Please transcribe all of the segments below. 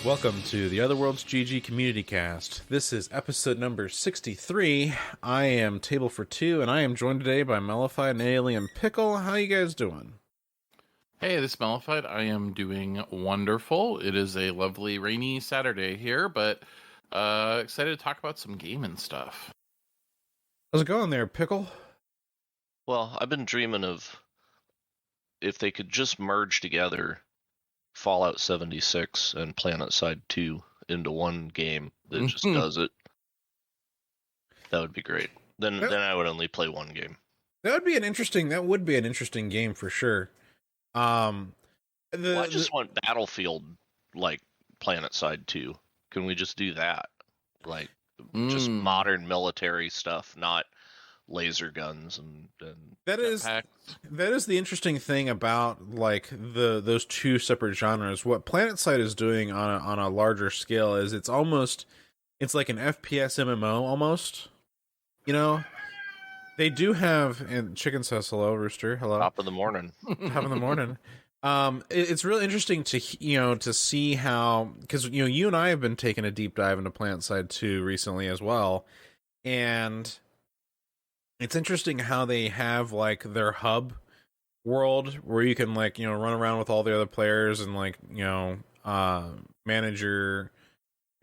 Welcome to the OtherWorldsGG Community Cast. This is episode number 63. I am Table for Two, and I am joined today by Mellified and Alien Pickle. How you guys doing? Hey, this is Mellified. I am doing wonderful. It is a lovely rainy Saturday here, but excited to talk about some gaming stuff. How's it going there, Pickle? Well, I've been dreaming of if they could just merge together Fallout 76 and PlanetSide 2 into one game that just does it. That would be great. Then I would only play one game. That would be an interesting game for sure. I just want Battlefield like PlanetSide 2. Can we just do that? Like just modern military stuff, not laser guns and that is the interesting thing about like those two separate genres. What PlanetSide is doing on a larger scale is it's like an FPS MMO almost. You know, they do have, and Chicken says hello, Rooster, hello. Top of the morning. Top of the morning. It's really interesting to see how, because you and I have been taking a deep dive into PlanetSide 2 recently as well, and it's interesting how they have like their hub world where you can like run around with all the other players and like manage your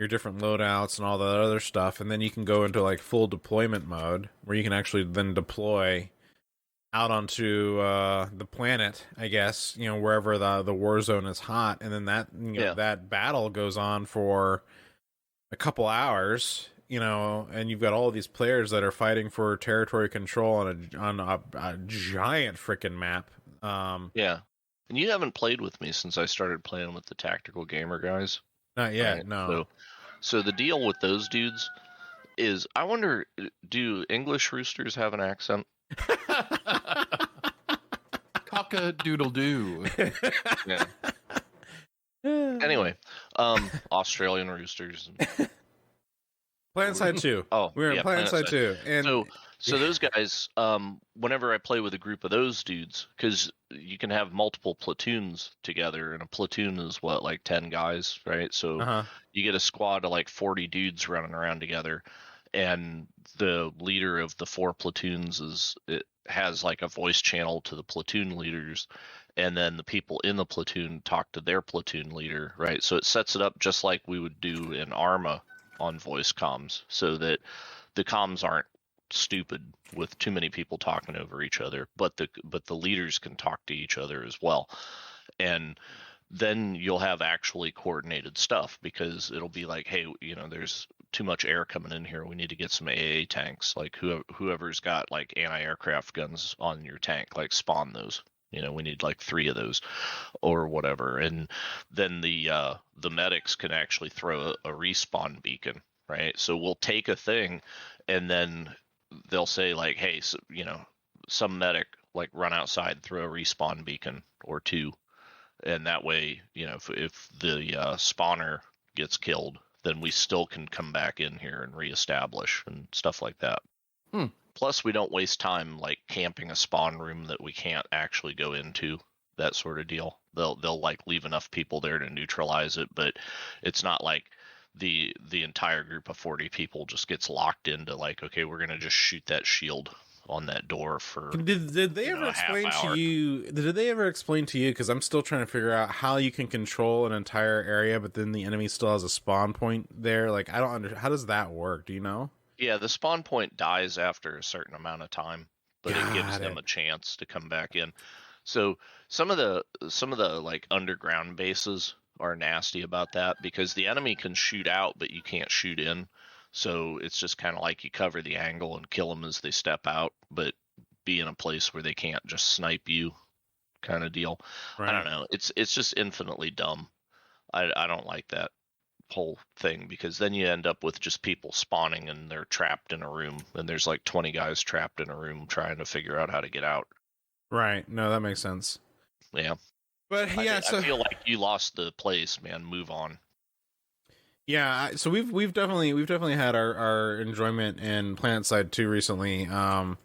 different loadouts and all that other stuff, and then you can go into like full deployment mode where you can actually then deploy out onto the planet, I guess, wherever the war zone is hot, and then that that battle goes on for a couple hours, and you've got all of these players that are fighting for territory control on a giant freaking map. Yeah, and you haven't played with me since I started playing with the Tactical Gamer guys. Not yet, right? no. So the deal with those dudes is, I wonder, do English roosters have an accent? Cock-a-doodle-doo. Yeah. Anyway, Australian roosters. PlanetSide 2. Oh, we're in PlanetSide 2. And so those guys, whenever I play with a group of those dudes, because you can have multiple platoons together, and a platoon is what, like 10 guys, right? So you get a squad of like 40 dudes running around together, and the leader of the 4 platoons has like a voice channel to the platoon leaders, and then the people in the platoon talk to their platoon leader, right? So it sets it up just like we would do in Arma on voice comms, so that the comms aren't stupid with too many people talking over each other, but the leaders can talk to each other as well. And then you'll have actually coordinated stuff, because it'll be like, hey, there's too much air coming in here, we need to get some AA tanks, like whoever's got like anti-aircraft guns on your tank, like spawn those, we need like 3 of those or whatever. And then the medics can actually throw a respawn beacon, right? So we'll take a thing, and then they'll say like, hey, so, some medic like run outside, throw a respawn beacon or 2, and that way, if the spawner gets killed, then we still can come back in here and reestablish and stuff like that. Plus, we don't waste time like camping a spawn room that we can't actually go into, that sort of deal. They'll like leave enough people there to neutralize it, but it's not like the entire group of 40 people just gets locked into like, okay, we're gonna just shoot that shield on that door for. Did they ever explain to you? Did they ever explain to you? Because I'm still trying to figure out how you can control an entire area, but then the enemy still has a spawn point there. Like, I don't understand. How does that work? Do you know? Yeah, the spawn point dies after a certain amount of time, but it gives them a chance to come back in. So some of the like underground bases are nasty about that, because the enemy can shoot out, but you can't shoot in. So it's just kind of like you cover the angle and kill them as they step out, but be in a place where they can't just snipe you, kind of deal. Right. I don't know. It's just infinitely dumb. I don't like that whole thing, because then you end up with just people spawning and they're trapped in a room, and there's like 20 guys trapped in a room trying to figure out how to get out. Right. No, that makes sense. Yeah. But yeah, I feel like you lost the place, man. Move on. Yeah, so we've definitely had our enjoyment in PlanetSide 2 recently. But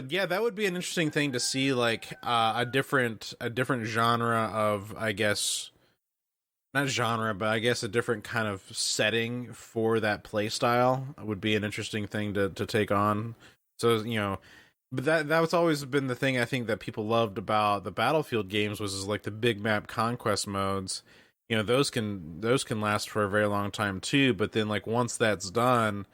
yeah, that would be an interesting thing to see, like a different genre of, I guess, not genre, but I guess a different kind of setting for that play style would be an interesting thing to take on. So, but that's always been the thing I think that people loved about the Battlefield games was like the big map conquest modes. Those can last for a very long time too, but then like once that's done,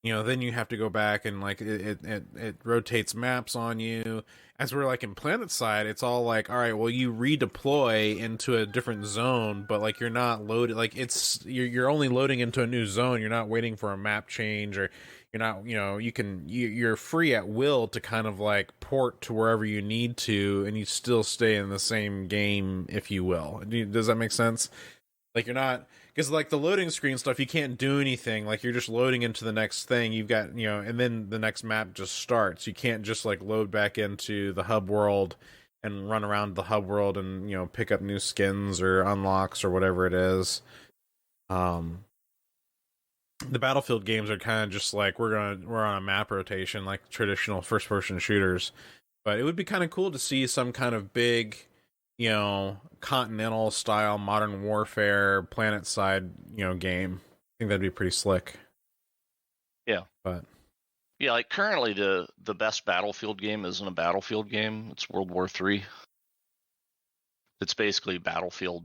then you have to go back and like it rotates maps on you. As we're like in Planet Side, it's all like, all right, well, you redeploy into a different zone, but like you're not loaded, like you're only loading into a new zone. You're not waiting for a map change, or you're not, you're free at will to kind of like port to wherever you need to, and you still stay in the same game, if you will. Does that make sense? Like you're not, because like the loading screen stuff, you can't do anything. Like you're just loading into the next thing. You've got, and then the next map just starts. You can't just like load back into the hub world and run around the hub world and, pick up new skins or unlocks or whatever it is. The Battlefield games are kind of just like, we're on a map rotation, like traditional first person shooters. But it would be kind of cool to see some kind of big, continental style modern warfare planet side game. I think that'd be pretty slick. Yeah, but like currently the best Battlefield game isn't a Battlefield game. It's World War III. It's basically Battlefield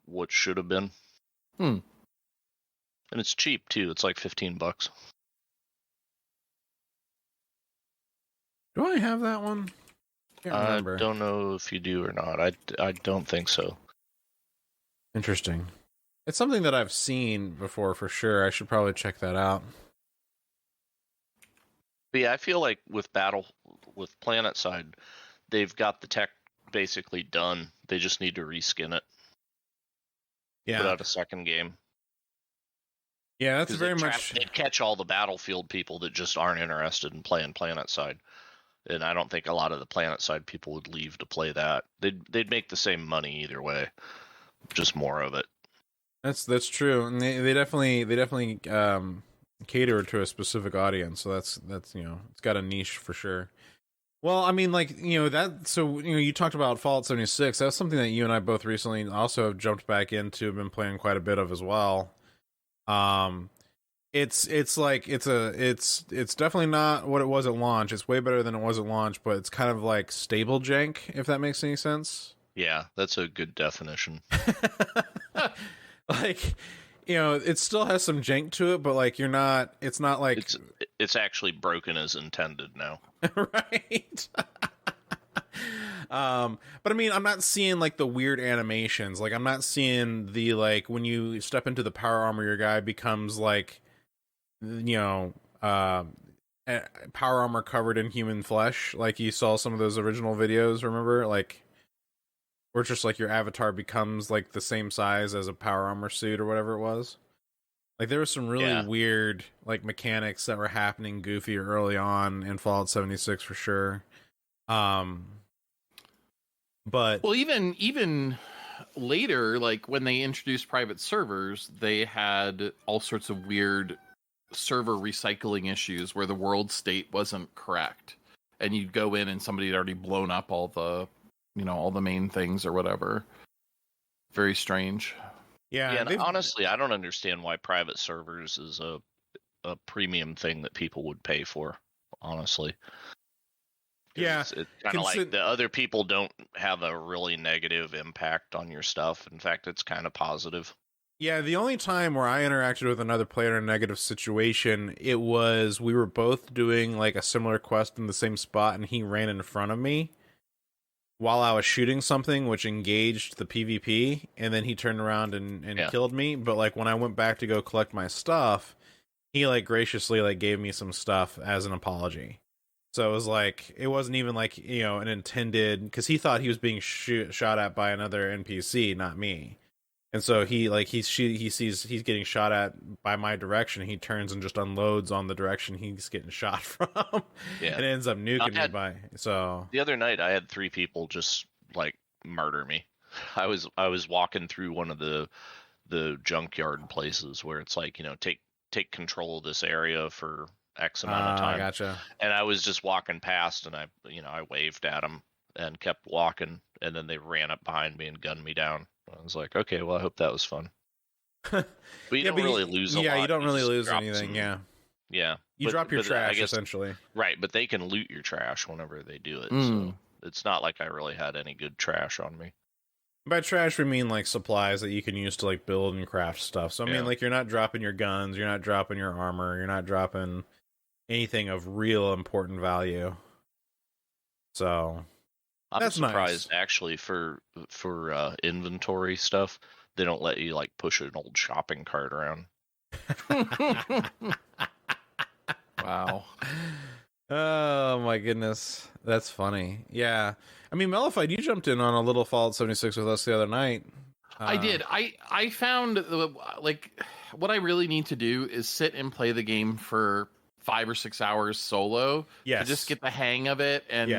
what should have been. And it's cheap too. It's like $15. Do I have that one? I don't know if you do or not. I don't think so. Interesting. It's something that I've seen before for sure. I should probably check that out. But yeah, I feel like with Planet Side, they've got the tech basically done. They just need to reskin it. Yeah. Put out a second game. Yeah, that's very much. They'd catch all the Battlefield people that just aren't interested in playing Planet Side. And I don't think a lot of the Planet Side people would leave to play that. They'd make the same money either way, just more of it. That's true, and they definitely cater to a specific audience. So that's it's got a niche for sure. Well, I mean, like that. So you talked about Fallout 76. That's something that you and I both recently also have jumped back into. Have been playing quite a bit of as well. It's definitely not what it was at launch. It's way better than it was at launch, but it's kind of like stable jank, if that makes any sense. Yeah, that's a good definition. Like, it still has some jank to it, but like it's not like it's actually broken as intended now. Right. But I mean, I'm not seeing like the weird animations. Like I'm not seeing the, like, when you step into the power armor, your guy becomes like, power armor covered in human flesh. Like you saw some of those original videos, remember? Like, where it's just like your avatar becomes like the same size as a power armor suit or whatever it was. Like there was some really weird like mechanics that were happening goofy early on in Fallout 76 for sure. But well, even later, like when they introduced private servers, they had all sorts of weird server recycling issues where the world state wasn't correct, and you'd go in and somebody had already blown up all the main things or whatever. Very strange. Yeah, and honestly, I don't understand why private servers is a premium thing that people would pay for, honestly. Yeah, it's kind of like the other people don't have a really negative impact on your stuff. In fact, it's kind of positive. Yeah, the only time where I interacted with another player in a negative situation, it was we were both doing like a similar quest in the same spot, and he ran in front of me while I was shooting something, which engaged the PvP, and then he turned around and killed me. But like when I went back to go collect my stuff, he like graciously like gave me some stuff as an apology. So it was like, it wasn't even like, an intended, because he thought he was being shot at by another NPC, not me. And so he sees he's getting shot at by my direction. He turns and just unloads on the direction he's getting shot from. Yeah. And it ends up nuking me by. So the other night I had 3 people just like murder me. I was walking through one of the junkyard places where it's like, take control of this area for X amount of time. Gotcha. And I was just walking past, and I waved at them and kept walking, and then they ran up behind me and gunned me down. I was like, okay, well, I hope that was fun. But you don't really lose a lot. Yeah, you don't really lose drop anything. some- Yeah, you drop your trash essentially. Right, but they can loot your trash whenever they do it. So it's not like I really had any good trash on me. By trash, we mean like supplies that you can use to like build and craft stuff. So I mean, like, you're not dropping your guns, you're not dropping your armor, you're not dropping anything of real important value. So I'm surprised actually for inventory stuff, they don't let you like push an old shopping cart around. Wow. Oh my goodness, that's funny. Yeah, I mean, Mellified, you jumped in on a little Fallout 76 with us the other night. I did. I found like what I really need to do is sit and play the game for 5 or 6 hours solo. Yes. To just get the hang of it and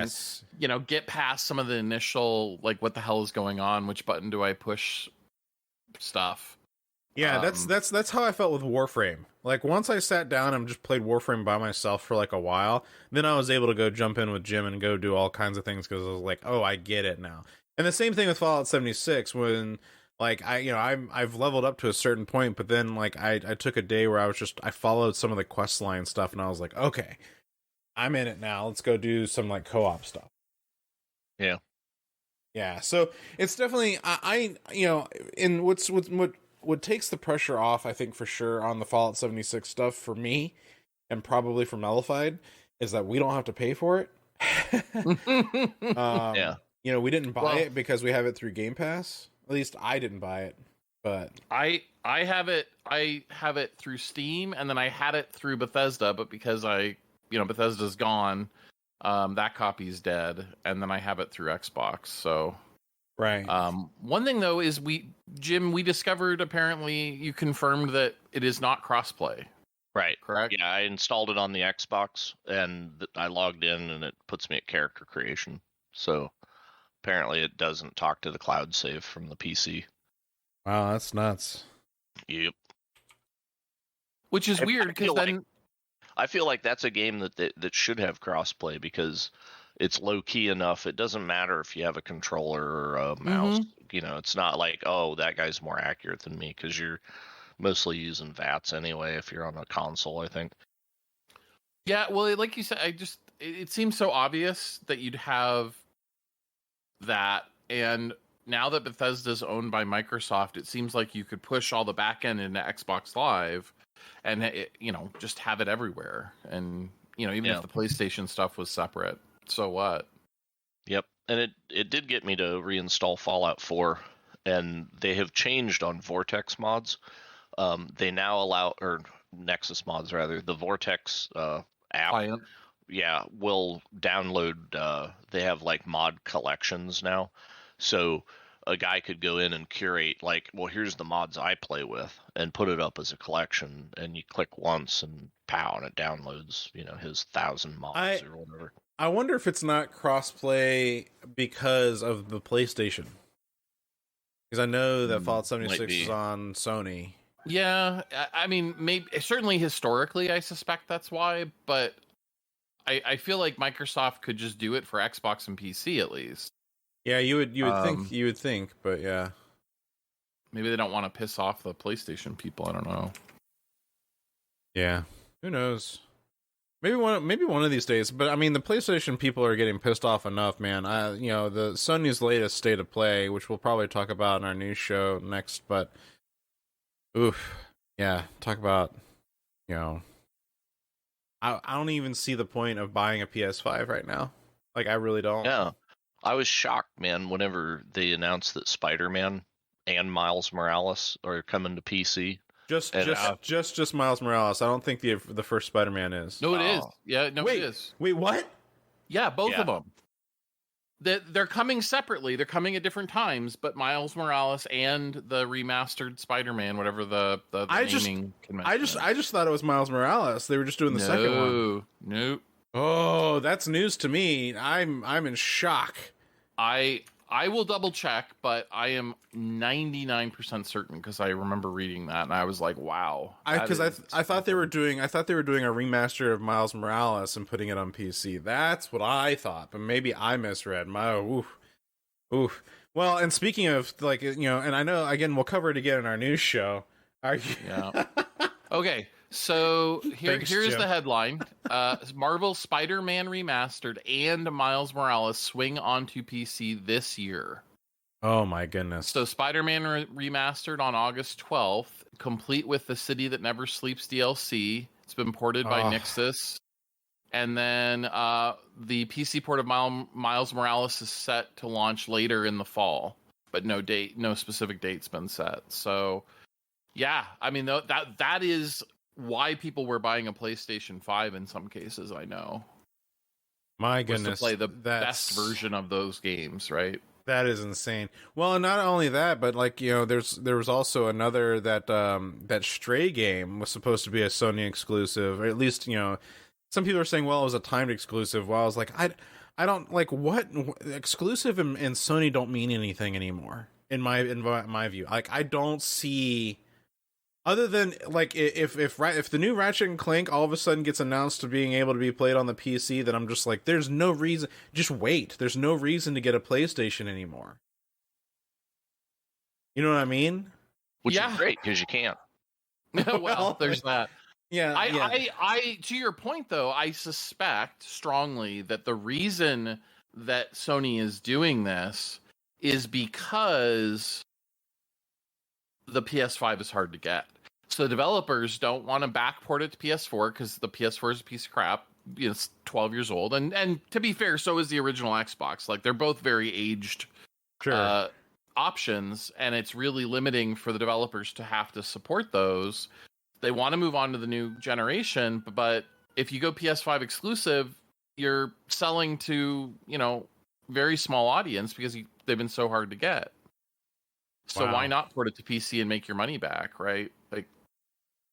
get past some of the initial like what the hell is going on, which button do I push stuff. Yeah, that's how I felt with Warframe. Like, once I sat down and just played Warframe by myself for like a while, then I was able to go jump in with Jim and go do all kinds of things because I was like, oh, I get it now. And the same thing with Fallout 76 when like I've leveled up to a certain point, but then like I took a day where I followed some of the quest line stuff and I was like, okay, I'm in it now. Let's go do some like co-op stuff. Yeah. Yeah. So it's definitely in what takes the pressure off, I think, for sure, on the Fallout 76 stuff for me, and probably for Mellified, is that we don't have to pay for it. Yeah. We didn't buy it because we have it through Game Pass. At least I didn't buy it, but I have it through Steam, and then I had it through Bethesda, but because Bethesda's gone, that copy's dead, and then I have it through Xbox. So right. One thing though is we discovered, apparently you confirmed that it is not crossplay. Right. Correct? Yeah, I installed it on the Xbox and I logged in and it puts me at character creation. So apparently it doesn't talk to the cloud save from the PC. Wow, that's nuts. Yep. Which is weird because then I feel like that's a game that should have crossplay because it's low key enough. It doesn't matter if you have a controller or a mouse. It's not like, oh, that guy's more accurate than me because you're mostly using VATS anyway if you're on a console, I think. Yeah, well, like you said, it seems so obvious that you'd have that. And now that Bethesda's owned by Microsoft, it seems like you could push all the backend into Xbox Live and, just have it everywhere. And, even if the PlayStation stuff was separate. So what? Yep. And it did get me to reinstall Fallout 4, and they have changed on Vortex mods. They now allow, or Nexus mods rather, the Vortex app. Client. Yeah, will download. They have like mod collections now, so a guy could go in and curate like, well, here's the mods I play with, and put it up as a collection. And you click once, and pow, and it downloads, his 1,000 mods or whatever. I wonder if it's not crossplay because of the PlayStation. Because I know that Fallout 76 is on Sony. Yeah, I mean, maybe certainly historically, I suspect that's why. But I feel like Microsoft could just do it for Xbox and PC at least. Yeah, you would think, but yeah, maybe they don't want to piss off the PlayStation people. I don't know. Yeah, who knows? Maybe one of these days. But I mean, the PlayStation people are getting pissed off enough, man. The Sony's latest state of play, which we'll probably talk about in our news show next. But talk about, I don't even see the point of buying a PS5 right now. Like, I really don't. Yeah, I was shocked, man, whenever they announced that Spider-Man and Miles Morales are coming to PC. Just Miles Morales. I don't think the first Spider-Man is. No, it is. Yeah, no, it is. Wait, what? Yeah, both of them. They're coming separately. They're coming at different times, but Miles Morales and the remastered Spider-Man, whatever the naming convention is. I just thought it was Miles Morales. They were just doing the second one. Nope. Oh, that's news to me. I'm in shock. I will double check, but I am 99% certain because I remember reading that and I was like, "Wow!" I thought they were doing a remaster of Miles Morales and putting it on PC. That's what I thought, but maybe I misread. Oof. Well, and speaking of like, and I know again we'll cover it again in our news show. Yeah. Okay. So here's Jim. the headline: Marvel Spider-Man Remastered and Miles Morales swing onto PC this year. Oh my goodness! So Spider-Man Remastered on August 12th, complete with the City That Never Sleeps DLC. It's been ported by Nixxes. And then the PC port of Miles Morales is set to launch later in the fall, but no specific date's been set. So, yeah, I mean that is why people were buying a PlayStation 5 in some cases. I know. My goodness, to play the best version of those games, right? That is insane. Well, and not only that, but like there was also another that Stray game was supposed to be a Sony exclusive, or at least some people are saying, well, it was a timed exclusive. Well, I was like, I don't like what exclusive and Sony don't mean anything anymore in my view. Like, I don't see, other than like if the new Ratchet and Clank all of a sudden gets announced to being able to be played on the PC, then I'm just like, there's no reason. Just wait. There's no reason to get a PlayStation anymore. You know what I mean? Which is great because you can't. Well, there's that. Yeah, I to your point though, I suspect strongly that the reason that Sony is doing this is because the PS5 is hard to get. So developers don't want to backport it to PS4 because the PS4 is a piece of crap. It's 12 years old, and to be fair, so is the original Xbox. Like, they're both very aged options, and it's really limiting for the developers to have to support those. They want to move on to the new generation, but if you go PS5 exclusive, you're selling to, very small audience because they've been so hard to get. So why not port it to PC and make your money back, right? Like,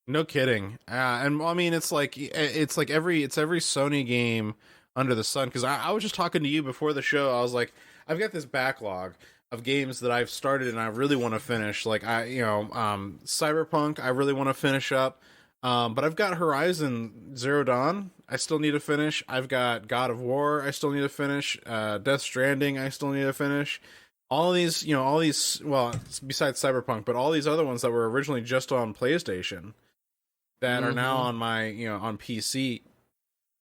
no kidding. And I mean, it's every Sony game under the sun. Because I was just talking to you before the show. I was like, I've got this backlog of games that I've started and I really want to finish. Like Cyberpunk, I really want to finish up. But I've got Horizon Zero Dawn, I still need to finish. I've got God of War, I still need to finish. Death Stranding, I still need to finish. All these, well, besides Cyberpunk, but all these other ones that were originally just on PlayStation that are now on my, on PC,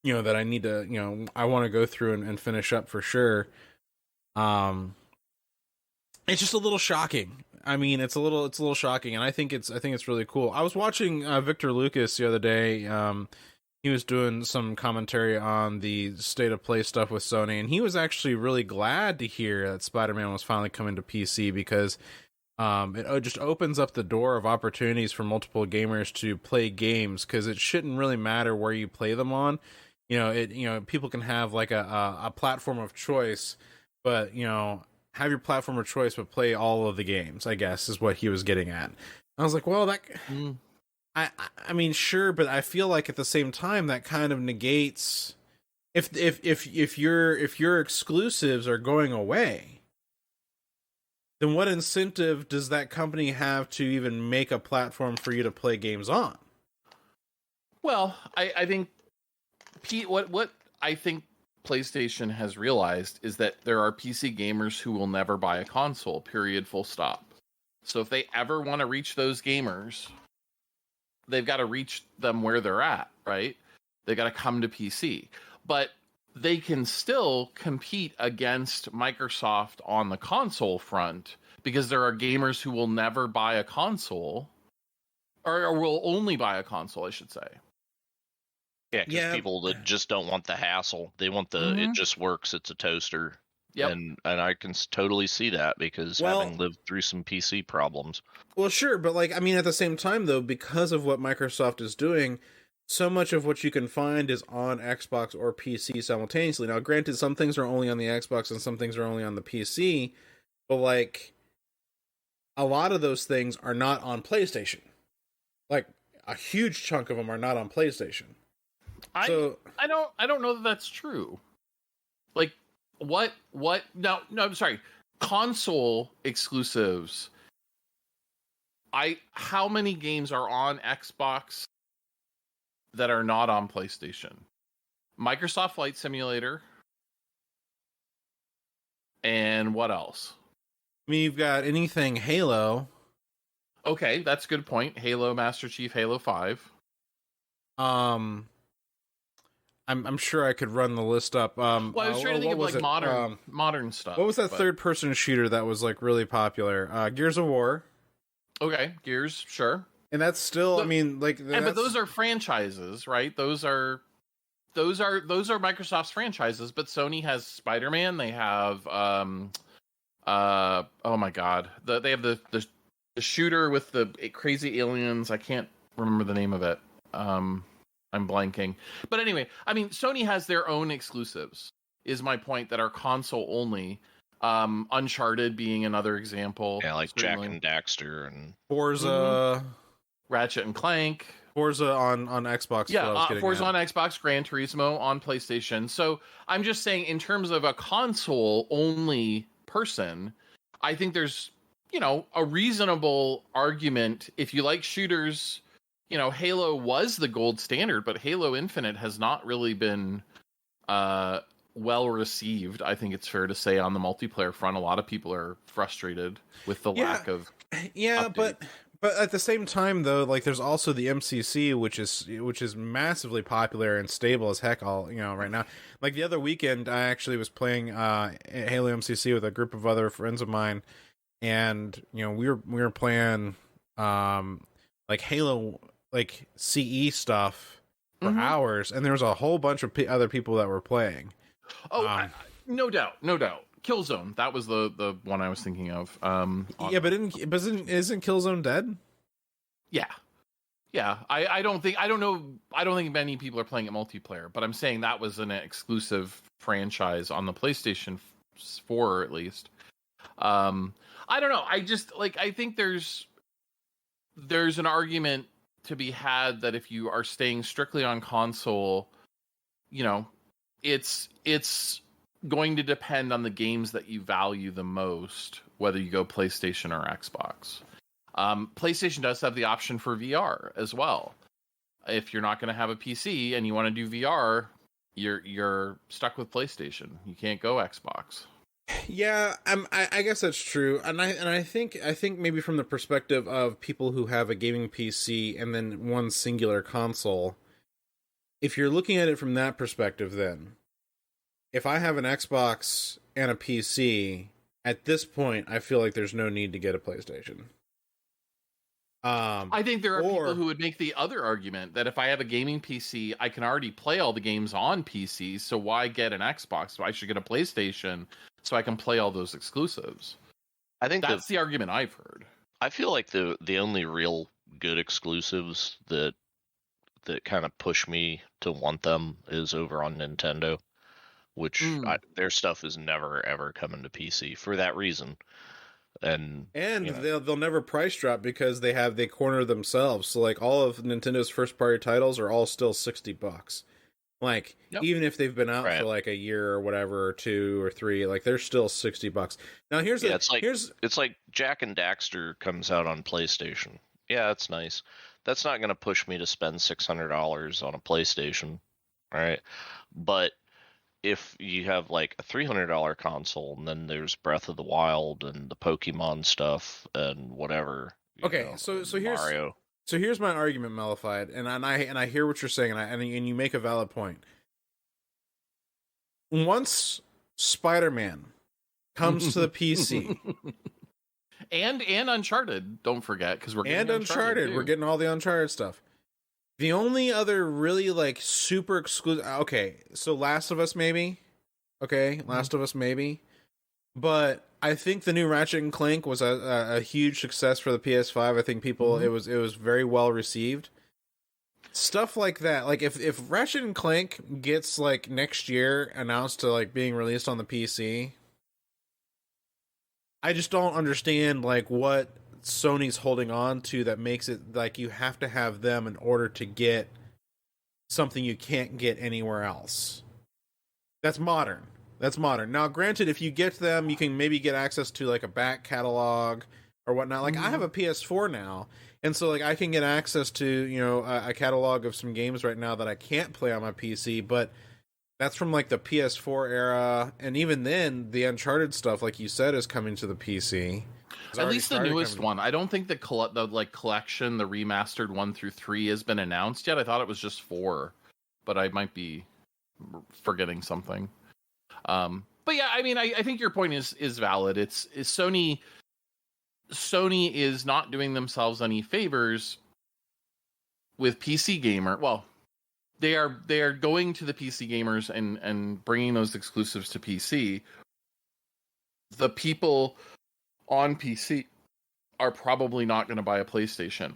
that I need to, I want to go through and finish up for sure. It's just a little shocking. I mean, it's a little shocking, and I think it's really cool. I was watching Victor Lucas the other day. He was doing some commentary on the state of play stuff with Sony, and he was actually really glad to hear that Spider-Man was finally coming to PC because it just opens up the door of opportunities for multiple gamers to play games, because it shouldn't really matter where you play them on. People can have like a platform of choice, but have your platform of choice, but play all of the games, I guess, is what he was getting at. I was like, well, that, I mean, sure, but I feel like at the same time that kind of negates if your exclusives are going away, then what incentive does that company have to even make a platform for you to play games on? Well, I think what I think PlayStation has realized is that there are PC gamers who will never buy a console, period, full stop. So if they ever want to reach those gamers, they've got to reach them where they're at, right? They got to come to PC. But they can still compete against Microsoft on the console front because there are gamers who will never buy a console, or will only buy a console, I should say. Yeah, because people that just don't want the hassle. They want the it just works. It's a toaster. Yep. And I can totally see that because having lived through some PC problems. Well, sure, but like, I mean, at the same time though, because of what Microsoft is doing, so much of what you can find is on Xbox or PC simultaneously. Now, granted, some things are only on the Xbox and some things are only on the PC, but like, a lot of those things are not on PlayStation. Like, a huge chunk of them are not on PlayStation. I don't know that that's true. Like, what? No, I'm sorry. Console exclusives. How many games are on Xbox that are not on PlayStation? Microsoft Flight Simulator and And what else? I mean, you've got anything Halo. Okay, that's a good point. Halo Master Chief, Halo 5. I'm sure I could run the list up. Well, I was trying to think of like modern stuff. What was that third person shooter that was like really popular? Gears of War. Okay, Gears, sure. And that's still, I mean, like, but those are franchises, right? Those are Microsoft's franchises. But Sony has Spider-Man. They have oh my god, they have the shooter with the crazy aliens. I can't remember the name of it. I'm blanking. But anyway, I mean, Sony has their own exclusives. Is my point, that are console only. Uncharted being another example. Yeah, like certainly. Jak and Daxter and Forza, Ratchet and Clank. Forza on Xbox. Yeah, Forza on Xbox, Gran Turismo on PlayStation. So I'm just saying, in terms of a console only person, I think there's, a reasonable argument. If you like shooters, Halo was the gold standard, but Halo Infinite has not really been well received. I think it's fair to say on the multiplayer front, a lot of people are frustrated with the lack of updates. But at the same time, though, like, there's also the MCC, which is massively popular and stable as heck. Right now, like the other weekend, I actually was playing Halo MCC with a group of other friends of mine, and we were playing like Halo like CE stuff for hours, and there was a whole bunch of other people that were playing. Oh, no doubt. Killzone, that was the one I was thinking of. Yeah, but isn't Killzone dead? Yeah. I don't think many people are playing it multiplayer, but I'm saying that was an exclusive franchise on the PlayStation 4, at least. I don't know. I just I think there's an argument to be had that if you are staying strictly on console, it's going to depend on the games that you value the most, whether you go PlayStation or Xbox. PlayStation does have the option for VR as well. If you're not going to have a PC and you want to do VR, you're stuck with PlayStation. You can't go Xbox. Yeah, I guess that's true, and I think maybe from the perspective of people who have a gaming PC and then one singular console, if you're looking at it from that perspective, then if I have an Xbox and a PC, at this point, I feel like there's no need to get a PlayStation. I think there are people who would make the other argument that if I have a gaming PC, I can already play all the games on PC, so why get an Xbox? So I should get a PlayStation so I can play all those exclusives. I think that's the argument I've heard. I feel like the only real good exclusives that kind of push me to want them is over on Nintendo, which their stuff is never ever coming to PC for that reason. And they'll never price drop because they corner themselves. So like all of Nintendo's first party titles are all still $60. Like even if they've been out for like a year or whatever, or 2 or 3, like they're still $60. Now it's like Jak and Daxter comes out on PlayStation. Yeah, that's nice. That's not going to push me to spend $600 on a PlayStation, right? But if you have like a $300 console, and then there's Breath of the Wild and the Pokemon stuff and whatever. So here's my argument, Mellified, and I hear what you're saying, and you make a valid point. Once Spider-Man comes to the PC, and Uncharted, don't forget, because we're getting all the Uncharted stuff. The only other really like super exclusive, so Last of Us maybe, but I think the new Ratchet and Clank was a huge success for the PS5. I think people it was very well received. Stuff like that, like if Ratchet and Clank gets like next year announced to like being released on the PC, I just don't understand like what Sony's holding on to that makes it like you have to have them in order to get something you can't get anywhere else. That's modern. Now, granted, if you get them, you can maybe get access to like a back catalog or whatnot. Like I have a PS4 now, and so like I can get access to a catalog of some games right now that I can't play on my PC. But That's from like the PS4 era, and even then, the Uncharted stuff, like you said, is coming to the PC. At least the newest one. I don't think the collection, the remastered 1 through 3, has been announced yet. I thought it was just 4, but I might be forgetting something. But yeah, I mean, I think your point is valid. It's Sony is not doing themselves any favors with PC gamer. Well, they are going to the PC gamers and bringing those exclusives to PC. The people on PC are probably not going to buy a PlayStation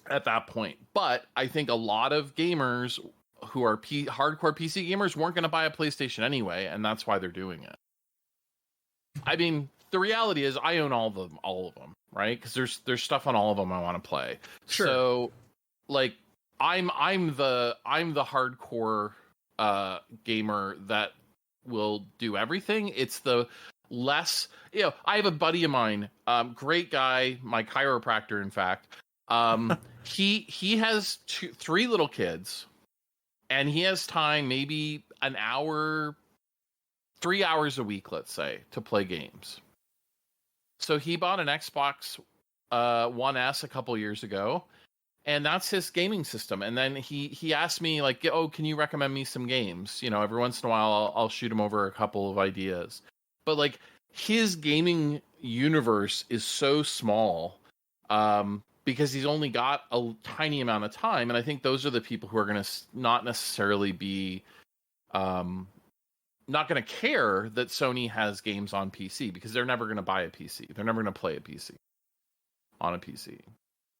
at that point. But I think a lot of gamers who are hardcore PC gamers weren't going to buy a PlayStation anyway, and that's why they're doing it. I mean, the reality is I own all of them, right? Because there's stuff on all of them I want to play. Sure. So, like, I'm the hardcore gamer that will do everything. It's the less, I have a buddy of mine, great guy, my chiropractor, in fact. He has 3 little kids, and he has time, maybe an hour, 3 hours a week, let's say, to play games. So he bought an Xbox One S a couple years ago, and that's his gaming system. And then he asked me, like, oh, can you recommend me some games? Every once in a while I'll shoot him over a couple of ideas. But like, his gaming universe is so small because he's only got a tiny amount of time. And I think those are the people who are going to not necessarily be not going to care that Sony has games on PC, because they're never going to buy a PC. They're never going to play a PC on a PC.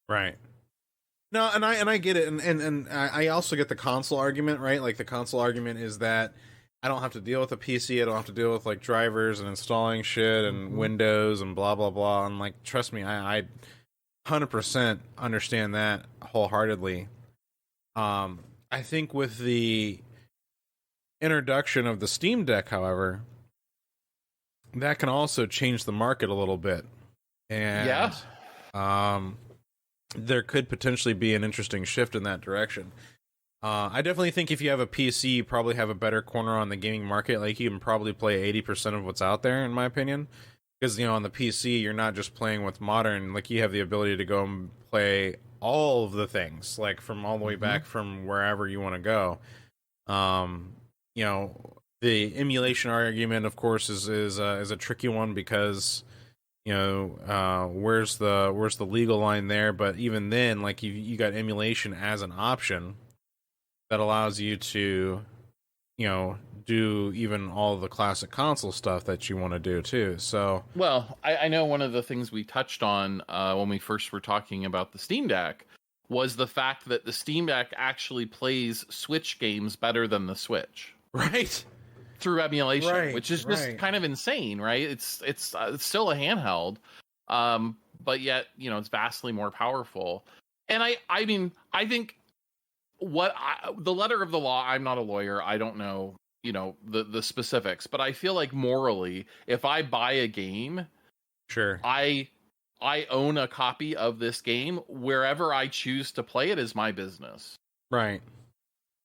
Right. No, and I get it, and I also get the console argument, right? Like, the console argument is that I don't have to deal with a PC, I don't have to deal with like drivers and installing shit and Windows and blah blah blah. And like, trust me, I 100% understand that wholeheartedly. I think with the introduction of the Steam Deck, however, that can also change the market a little bit. And there could potentially be an interesting shift in that direction. I definitely think if you have a PC, you probably have a better corner on the gaming market. Like, you can probably play 80% of what's out there, in my opinion. Because, on the PC, you're not just playing what's modern. Like, you have the ability to go and play all of the things, like, from all the way back from wherever you want to go. The emulation argument, of course, is a tricky one, because where's the legal line there? But even then, like, you got emulation as an option that allows you to do even all the classic console stuff that you want to do too. So, well, I know one of the things we touched on when we first were talking about the Steam Deck was the fact that the Steam Deck actually plays Switch games better than the Switch, right? Through emulation, which is just kind of insane, right? It's still a handheld, but yet it's vastly more powerful. And I mean, I think the letter of the law. I'm not a lawyer. I don't know, the specifics, but I feel like morally, if I buy a game, sure, I own a copy of this game. Wherever I choose to play it is my business, right?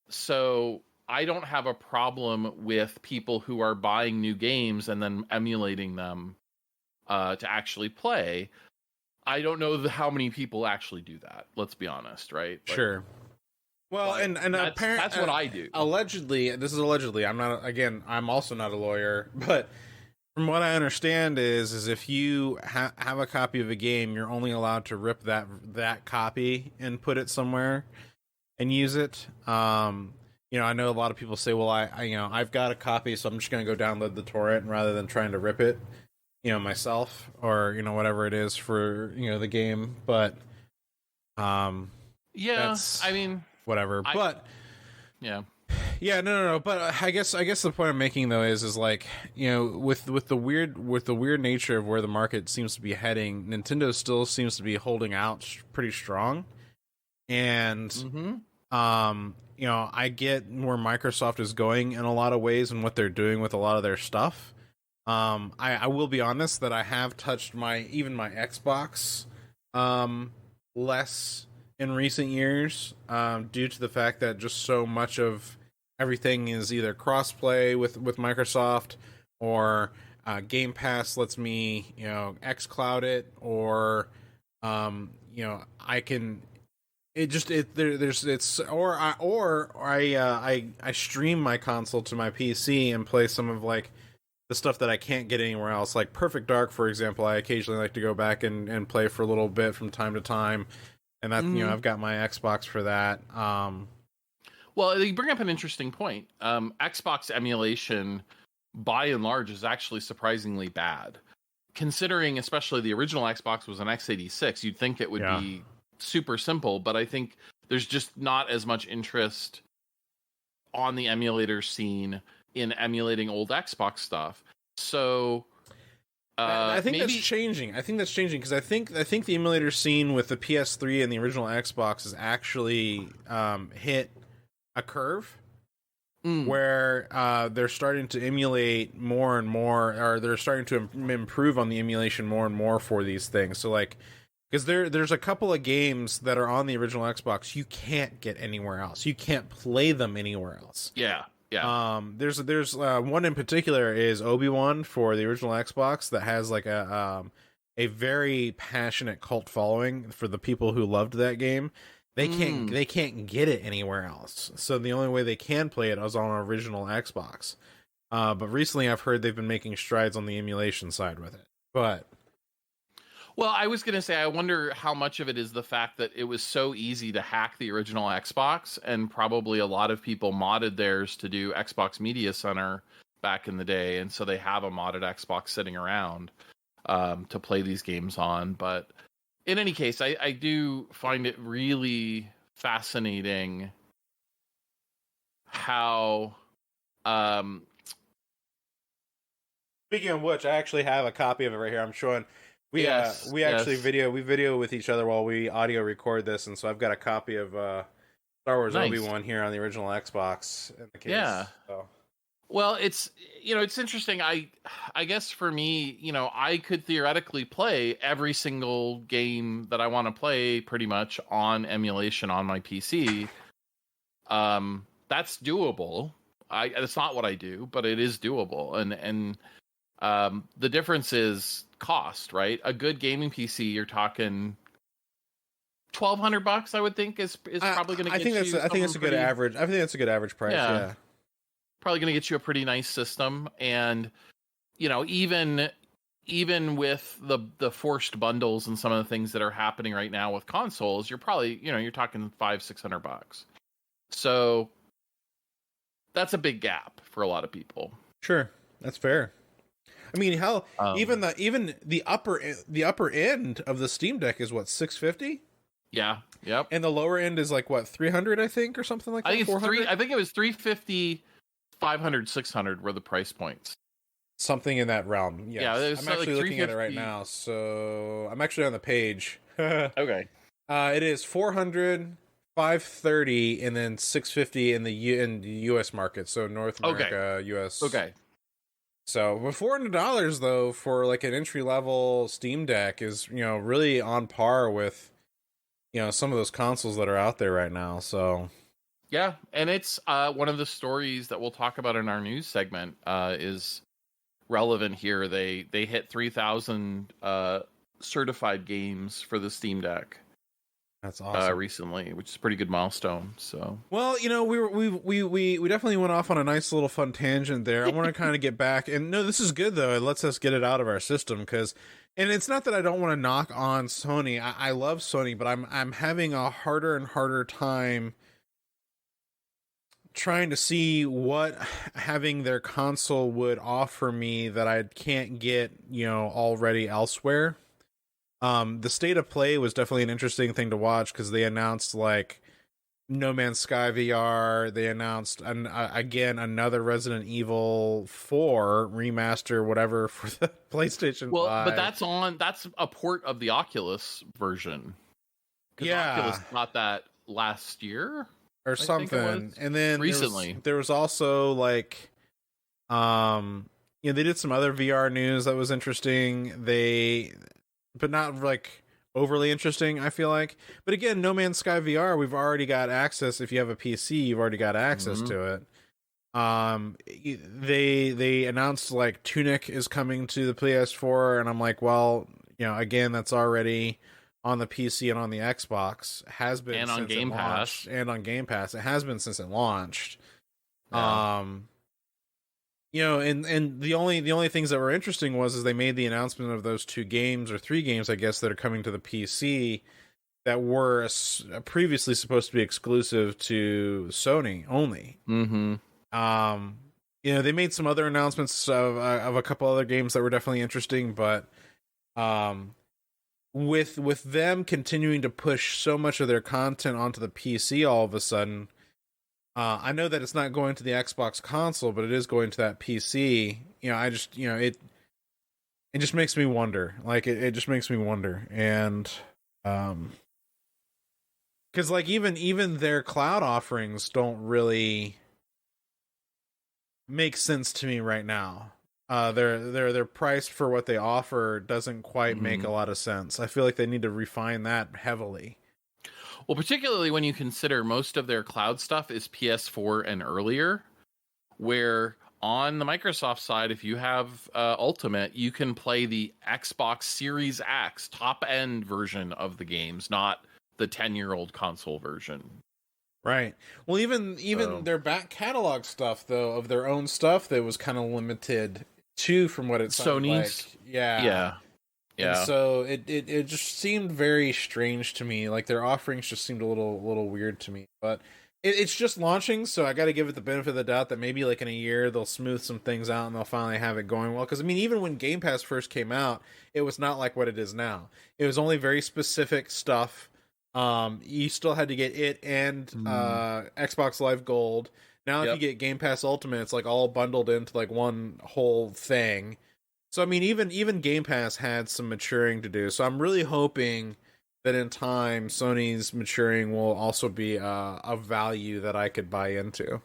So I don't have a problem with people who are buying new games and then emulating them to actually play. I don't know how many people actually do that. Let's be honest, right? Like, sure. Well, and that's what I do. Allegedly, this is allegedly. I'm also not a lawyer, but from what I understand is if you have a copy of a game, you're only allowed to rip that copy and put it somewhere and use it. I know a lot of people say, well, I've got a copy, so I'm just going to go download the torrent rather than trying to rip it, myself, or, whatever it is for, the game. But, yeah, I mean, whatever. Yeah, no. But I guess the point I'm making though is like, with the weird nature of where the market seems to be heading, Nintendo still seems to be holding out pretty strong. And, I get where Microsoft is going in a lot of ways and what they're doing with a lot of their stuff. I will be honest that I have touched my Xbox less in recent years due to the fact that just so much of everything is either cross-play with Microsoft, or Game Pass lets me, xCloud it, or I can. I stream my console to my PC and play some of like the stuff that I can't get anywhere else. Like Perfect Dark, for example, I occasionally like to go back and play for a little bit from time to time, and that I've got my Xbox for that. Well, you bring up an interesting point. Xbox emulation, by and large, is actually surprisingly bad. Considering, especially the original Xbox was an x86, you'd think it would be super simple, but I think there's just not as much interest on the emulator scene in emulating old Xbox stuff. So I think that's changing. Because I think the emulator scene with the PS3 and the original Xbox has actually hit a curve where they're starting to emulate more and more, or they're starting to improve on the emulation more and more for these things. So like, because there's a couple of games that are on the original Xbox you can't get anywhere else. You can't play them anywhere else. Yeah. There's one in particular is Obi-Wan for the original Xbox that has like a very passionate cult following for the people who loved that game. They can't get it anywhere else. So the only way they can play it is on an original Xbox. But recently I've heard they've been making strides on the emulation side with it. Well, I was going to say, I wonder how much of it is the fact that it was so easy to hack the original Xbox, and probably a lot of people modded theirs to do Xbox Media Center back in the day, and so they have a modded Xbox sitting around to play these games on. But in any case, I do find it really fascinating how... Speaking of which, I actually have a copy of it right here. I'm showing... We video with each other while we audio record this, and so I've got a copy of Star Wars Obi-Wan here on the original Xbox in the case. Yeah. So. Well, it's interesting. I guess for me, I could theoretically play every single game that I want to play pretty much on emulation on my PC. That's doable. It's not what I do, but it is doable. And the difference is cost, right? A good gaming PC, you're talking $1,200, I would think is probably going to get you. I think that's a good average. I think that's a good average price. Yeah. Probably going to get you a pretty nice system, and even with the forced bundles and some of the things that are happening right now with consoles, you're probably you're talking $500-$600. So that's a big gap for a lot of people. Sure, that's fair. I mean, hell, even the upper end of the Steam Deck is what, $650? Yeah. Yep. And the lower end is like what, $300, I think, or something like that. I think it was $350, $500, $600 were the price points. Something in that realm. Yes. Yeah, I'm actually like looking at it right now. So I'm actually on the page. Okay. It is $400, $530, and then $650 in the U.S. market. So North America, U.S. Okay. So, but $400 though for like an entry level Steam Deck is really on par with some of those consoles that are out there right now. So, yeah, and it's one of the stories that we'll talk about in our news segment is relevant here. They hit 3,000 certified games for the Steam Deck. That's awesome. Recently, which is a pretty good milestone. So, well, we definitely went off on a nice little fun tangent there. I want to kind of get back, and no, this is good though. It lets us get it out of our system and it's not that I don't want to knock on Sony. I love Sony, but I'm having a harder and harder time trying to see what having their console would offer me that I can't get already elsewhere. The state of play was definitely an interesting thing to watch because they announced like No Man's Sky VR. They announced again another Resident Evil 4 remaster, whatever, for the PlayStation 5. But that's a port of the Oculus version. Yeah, Oculus got that last year or something, and then recently there was also like, they did some other VR news that was interesting. But not like overly interesting, I feel like. But again, No Man's Sky VR, we've already got access. If you have a PC, you've already got access to it. They announced like Tunic is coming to the PS4, and I'm like, well, again, that's already on the PC and on the Xbox, has been and since on Game Pass, and on Game Pass. It has been since it launched. Yeah. And the only things that were interesting is they made the announcement of those 2 games or 3 games, I guess, that are coming to the PC that were previously supposed to be exclusive to Sony only. Mm-hmm. They made some other announcements of a couple other games that were definitely interesting, but with them continuing to push so much of their content onto the PC all of a sudden, I know that it's not going to the Xbox console, but it is going to that PC. I just, it just makes me wonder. Like, it just makes me wonder. And, because like even their cloud offerings don't really make sense to me right now. They're priced for what they offer doesn't quite make a lot of sense. I feel like they need to refine that heavily. Well, particularly when you consider most of their cloud stuff is PS4 and earlier, where on the Microsoft side, if you have Ultimate, you can play the Xbox Series X top-end version of the games, not the 10-year-old console version. Right. Well, even their back catalog stuff, though, of their own stuff, that was kind of limited, too, from what it sounded Sony's? like. Yeah. Yeah. And so it just seemed very strange to me. Like, their offerings just seemed a little weird to me. But it's just launching, so I got to give it the benefit of the doubt that maybe like in a year they'll smooth some things out and they'll finally have it going well. Because I mean, even when Game Pass first came out, it was not like what it is now. It was only very specific stuff. You still had to get it and Xbox Live Gold. Now if you get Game Pass Ultimate, it's like all bundled into like one whole thing. So I mean, even Game Pass had some maturing to do. So I'm really hoping that in time Sony's maturing will also be a value that I could buy into.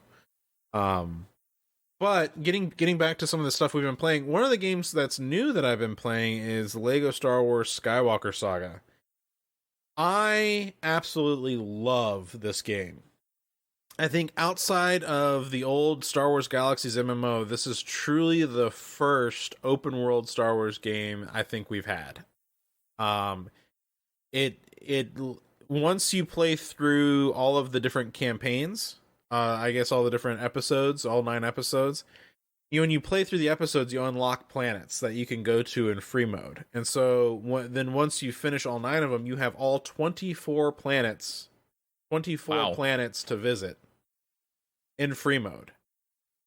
But getting back to some of the stuff we've been playing, one of the games that's new that I've been playing is Lego Star Wars Skywalker Saga. I absolutely love this game. I think outside of the old Star Wars Galaxies MMO, this is truly the first open world Star Wars game I think we've had. It once you play through all of the different campaigns, I guess all the different episodes, all 9 episodes, when you play through the episodes, you unlock planets that you can go to in free mode. And so then once you finish all 9 of them, you have all 24 planets, 24 planets to visit in free mode.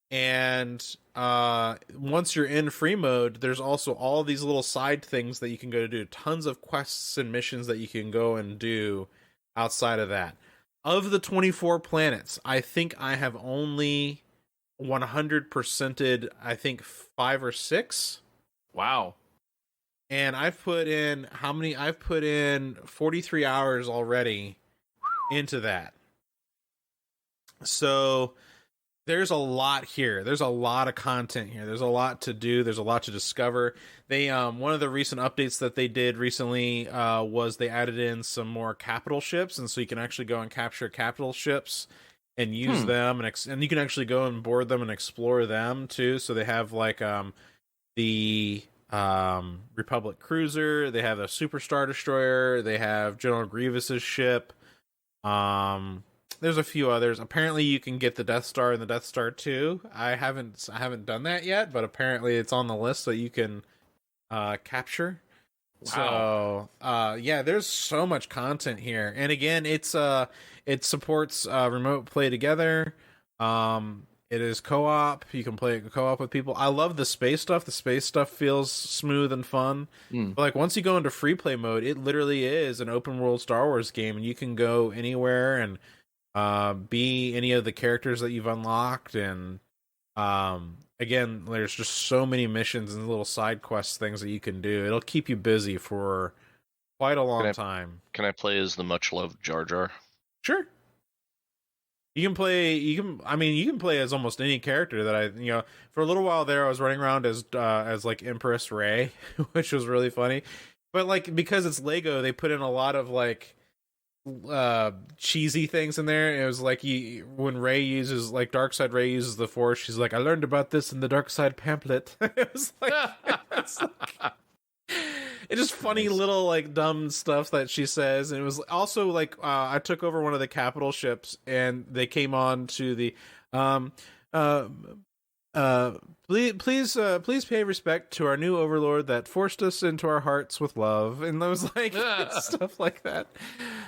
And once you're in free mode, there's also all these little side things that you can go to do. Tons of quests and missions that you can go and do outside of that. Of the 24 planets, I think I have only 100%ed, I think 5 or 6. Wow. And I've put in I've put in 43 hours already into that. So there's a lot here. There's a lot of content here. There's a lot to do. There's a lot to discover. They one of the recent updates that they did recently was they added in some more capital ships, and so you can actually go and capture capital ships and use them, and you can actually go and board them and explore them too. So they have like the Republic cruiser, they have a Super Star Destroyer, they have General Grievous's ship. There's a few others. Apparently you can get the Death Star and the Death Star 2. I haven't done that yet, but apparently it's on the list that you can capture. Wow. So yeah, there's so much content here. And again, it supports remote play together. It is co-op. You can play co-op with people. I love the space stuff. The space stuff feels smooth and fun. But like once you go into free play mode, it literally is an open world Star Wars game, and you can go anywhere and be any of the characters that you've unlocked. And again, there's just so many missions and little side quest things that you can do. It'll keep you busy for quite a long time. Can I play as the much loved Jar Jar? Sure. You can play as almost any character that for a little while there I was running around as like Empress Rey, which was really funny. But like because it's Lego, they put in a lot of like cheesy things in there. It was like when Rey uses, like, Darkseid Rey uses the Force, she's like, I learned about this in the Darkseid pamphlet. It was like, it's just funny little, like, dumb stuff that she says. And it was also like, I took over one of the capital ships, and they came on to the please pay respect to our new overlord that forced us into our hearts with love, and those, like, stuff like that.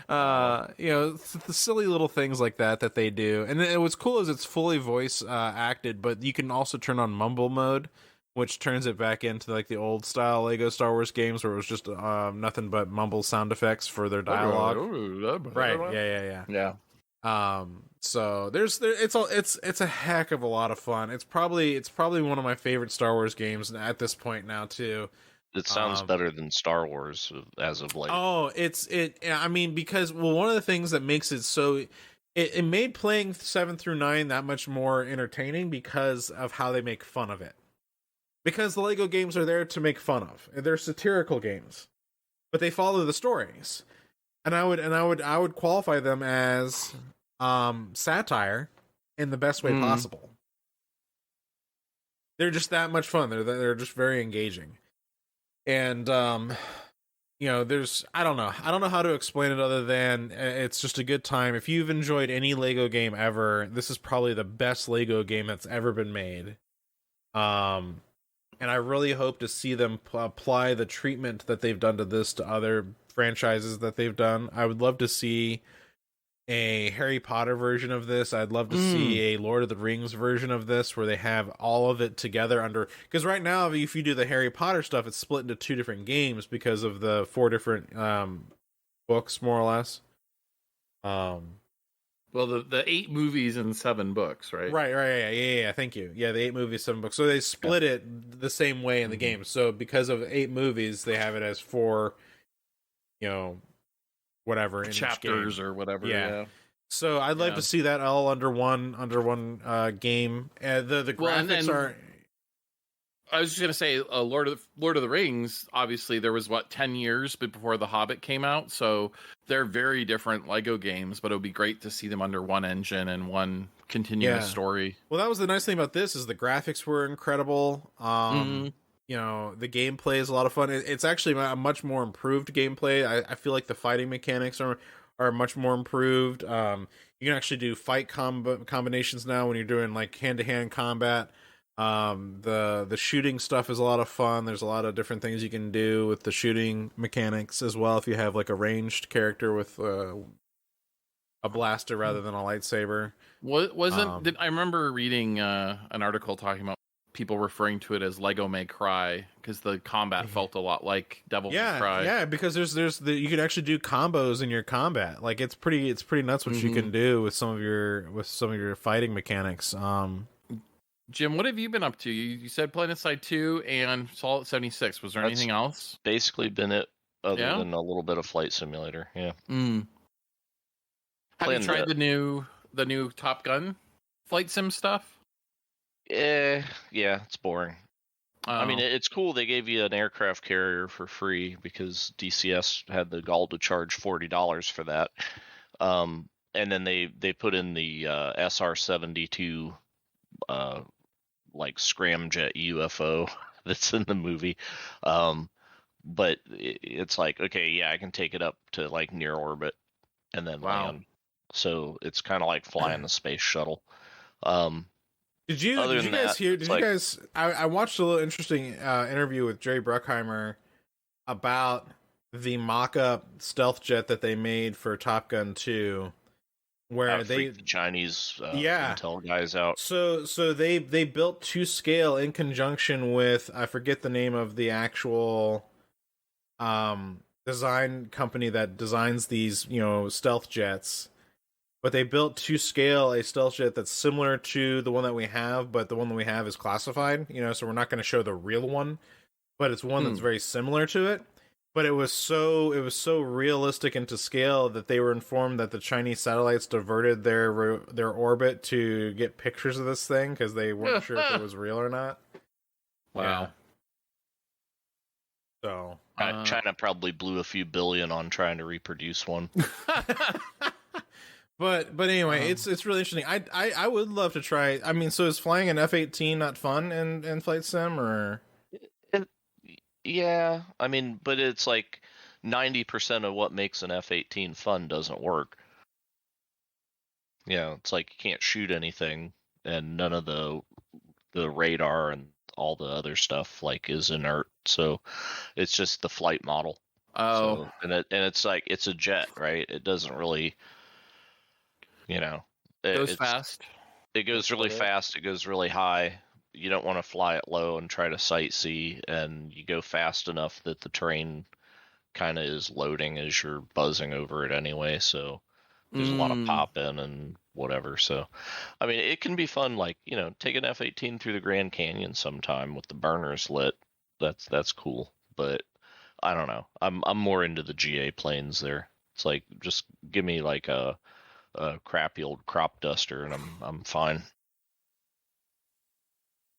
The silly little things like that they do. And then what's cool is it's fully voice acted, but you can also turn on mumble mode, which turns it back into, like, the old style Lego Star Wars games where it was just nothing but mumble sound effects for their dialogue. Right? Yeah. So it's a heck of a lot of fun. It's probably one of my favorite Star Wars games at this point now too. It sounds better than Star Wars as of late. Oh, I mean, because, well, one of the things that makes it so it made playing 7 through 9 that much more entertaining because of how they make fun of it. Because the Lego games are there to make fun of. They're satirical games, but they follow the stories. And I would qualify them as satire in the best way possible. They're just that much fun. They're just very engaging. And there's I don't know how to explain it other than it's just a good time. If you've enjoyed any Lego game ever, this is probably the best Lego game that's ever been made. And I really hope to see them apply the treatment that they've done to this to other franchises that they've done. I would love to see a Harry Potter version of this. I'd love to see a Lord of the Rings version of this where they have all of it together under, because right now if you do the Harry Potter stuff, it's split into 2 different games because of the 4 different books, more or less. Well, the 8 movies and 7 books, right? Right, yeah. Thank you. Yeah, the 8 movies, 7 books. So they split it the same way in the game. So because of 8 movies, they have it as 4, whatever in chapters or whatever. Yeah. So I'd like to see that all under one game. The graphics are. I was just gonna say, Lord of the Rings. Obviously, there was 10 years before The Hobbit came out, so they're very different Lego games. But it would be great to see them under one engine and one continuous story. Well, that was the nice thing about this is the graphics were incredible. The gameplay is a lot of fun. It's actually a much more improved gameplay. I feel like the fighting mechanics are much more improved. You can actually do fight combinations now when you're doing, like, hand-to-hand combat. The shooting stuff is a lot of fun. There's a lot of different things you can do with the shooting mechanics as well if you have, like, a ranged character with a blaster rather than a lightsaber. I remember reading an article talking about people referring to it as Lego May Cry because the combat felt a lot like Devil May Cry. Yeah, because you can actually do combos in your combat. Like, it's pretty nuts what you can do with some of your fighting mechanics. Jim, what have you been up to? You said PlanetSide 2 and Fallout 76. Was there anything else? Basically been it, other than a little bit of Flight Simulator. Yeah. Have you tried the new Top Gun flight sim stuff? Yeah, it's boring. I mean, it's cool. They gave you an aircraft carrier for free because DCS had the gall to charge $40 for that. And then they put in the SR-72 like scramjet UFO that's in the movie. But it's like, okay, yeah, I can take it up to, like, near orbit and then land. So it's kind of like flying a space shuttle. Did you guys? I watched a little interesting interview with Jerry Bruckheimer about the mock-up stealth jet that they made for Top Gun 2, where the Chinese intel guys out. So they built to scale in conjunction with, I forget the name of the actual design company that designs these stealth jets. But they built to scale a stealth jet that's similar to the one that we have, but the one that we have is classified, so we're not going to show the real one, but it's one that's very similar to it. But it was so realistic and to scale that they were informed that the Chinese satellites diverted their orbit to get pictures of this thing because they weren't sure if it was real or not. Wow. So China probably blew a few billion on trying to reproduce one. But anyway, it's really interesting. I would love to try. I mean, so is flying an F-18 not fun in Flight Sim, or? Yeah, I mean, but it's like 90% of what makes an F-18 fun doesn't work. Yeah, it's like you can't shoot anything, and none of the radar and all the other stuff like is inert. So it's just the flight model. Oh, So, and it's like it's a jet, right? It doesn't really, goes fast. It goes really fast. It goes really high. You don't want to fly it low and try to sightsee, and you go fast enough that the terrain kind of is loading as you're buzzing over it anyway. So there's a lot of pop in and whatever. So, I mean, it can be fun. Like, take an F-18 through the Grand Canyon sometime with the burners lit. That's cool. But I don't know. I'm more into the GA planes there. It's like just give me like a crappy old crop duster and I'm fine.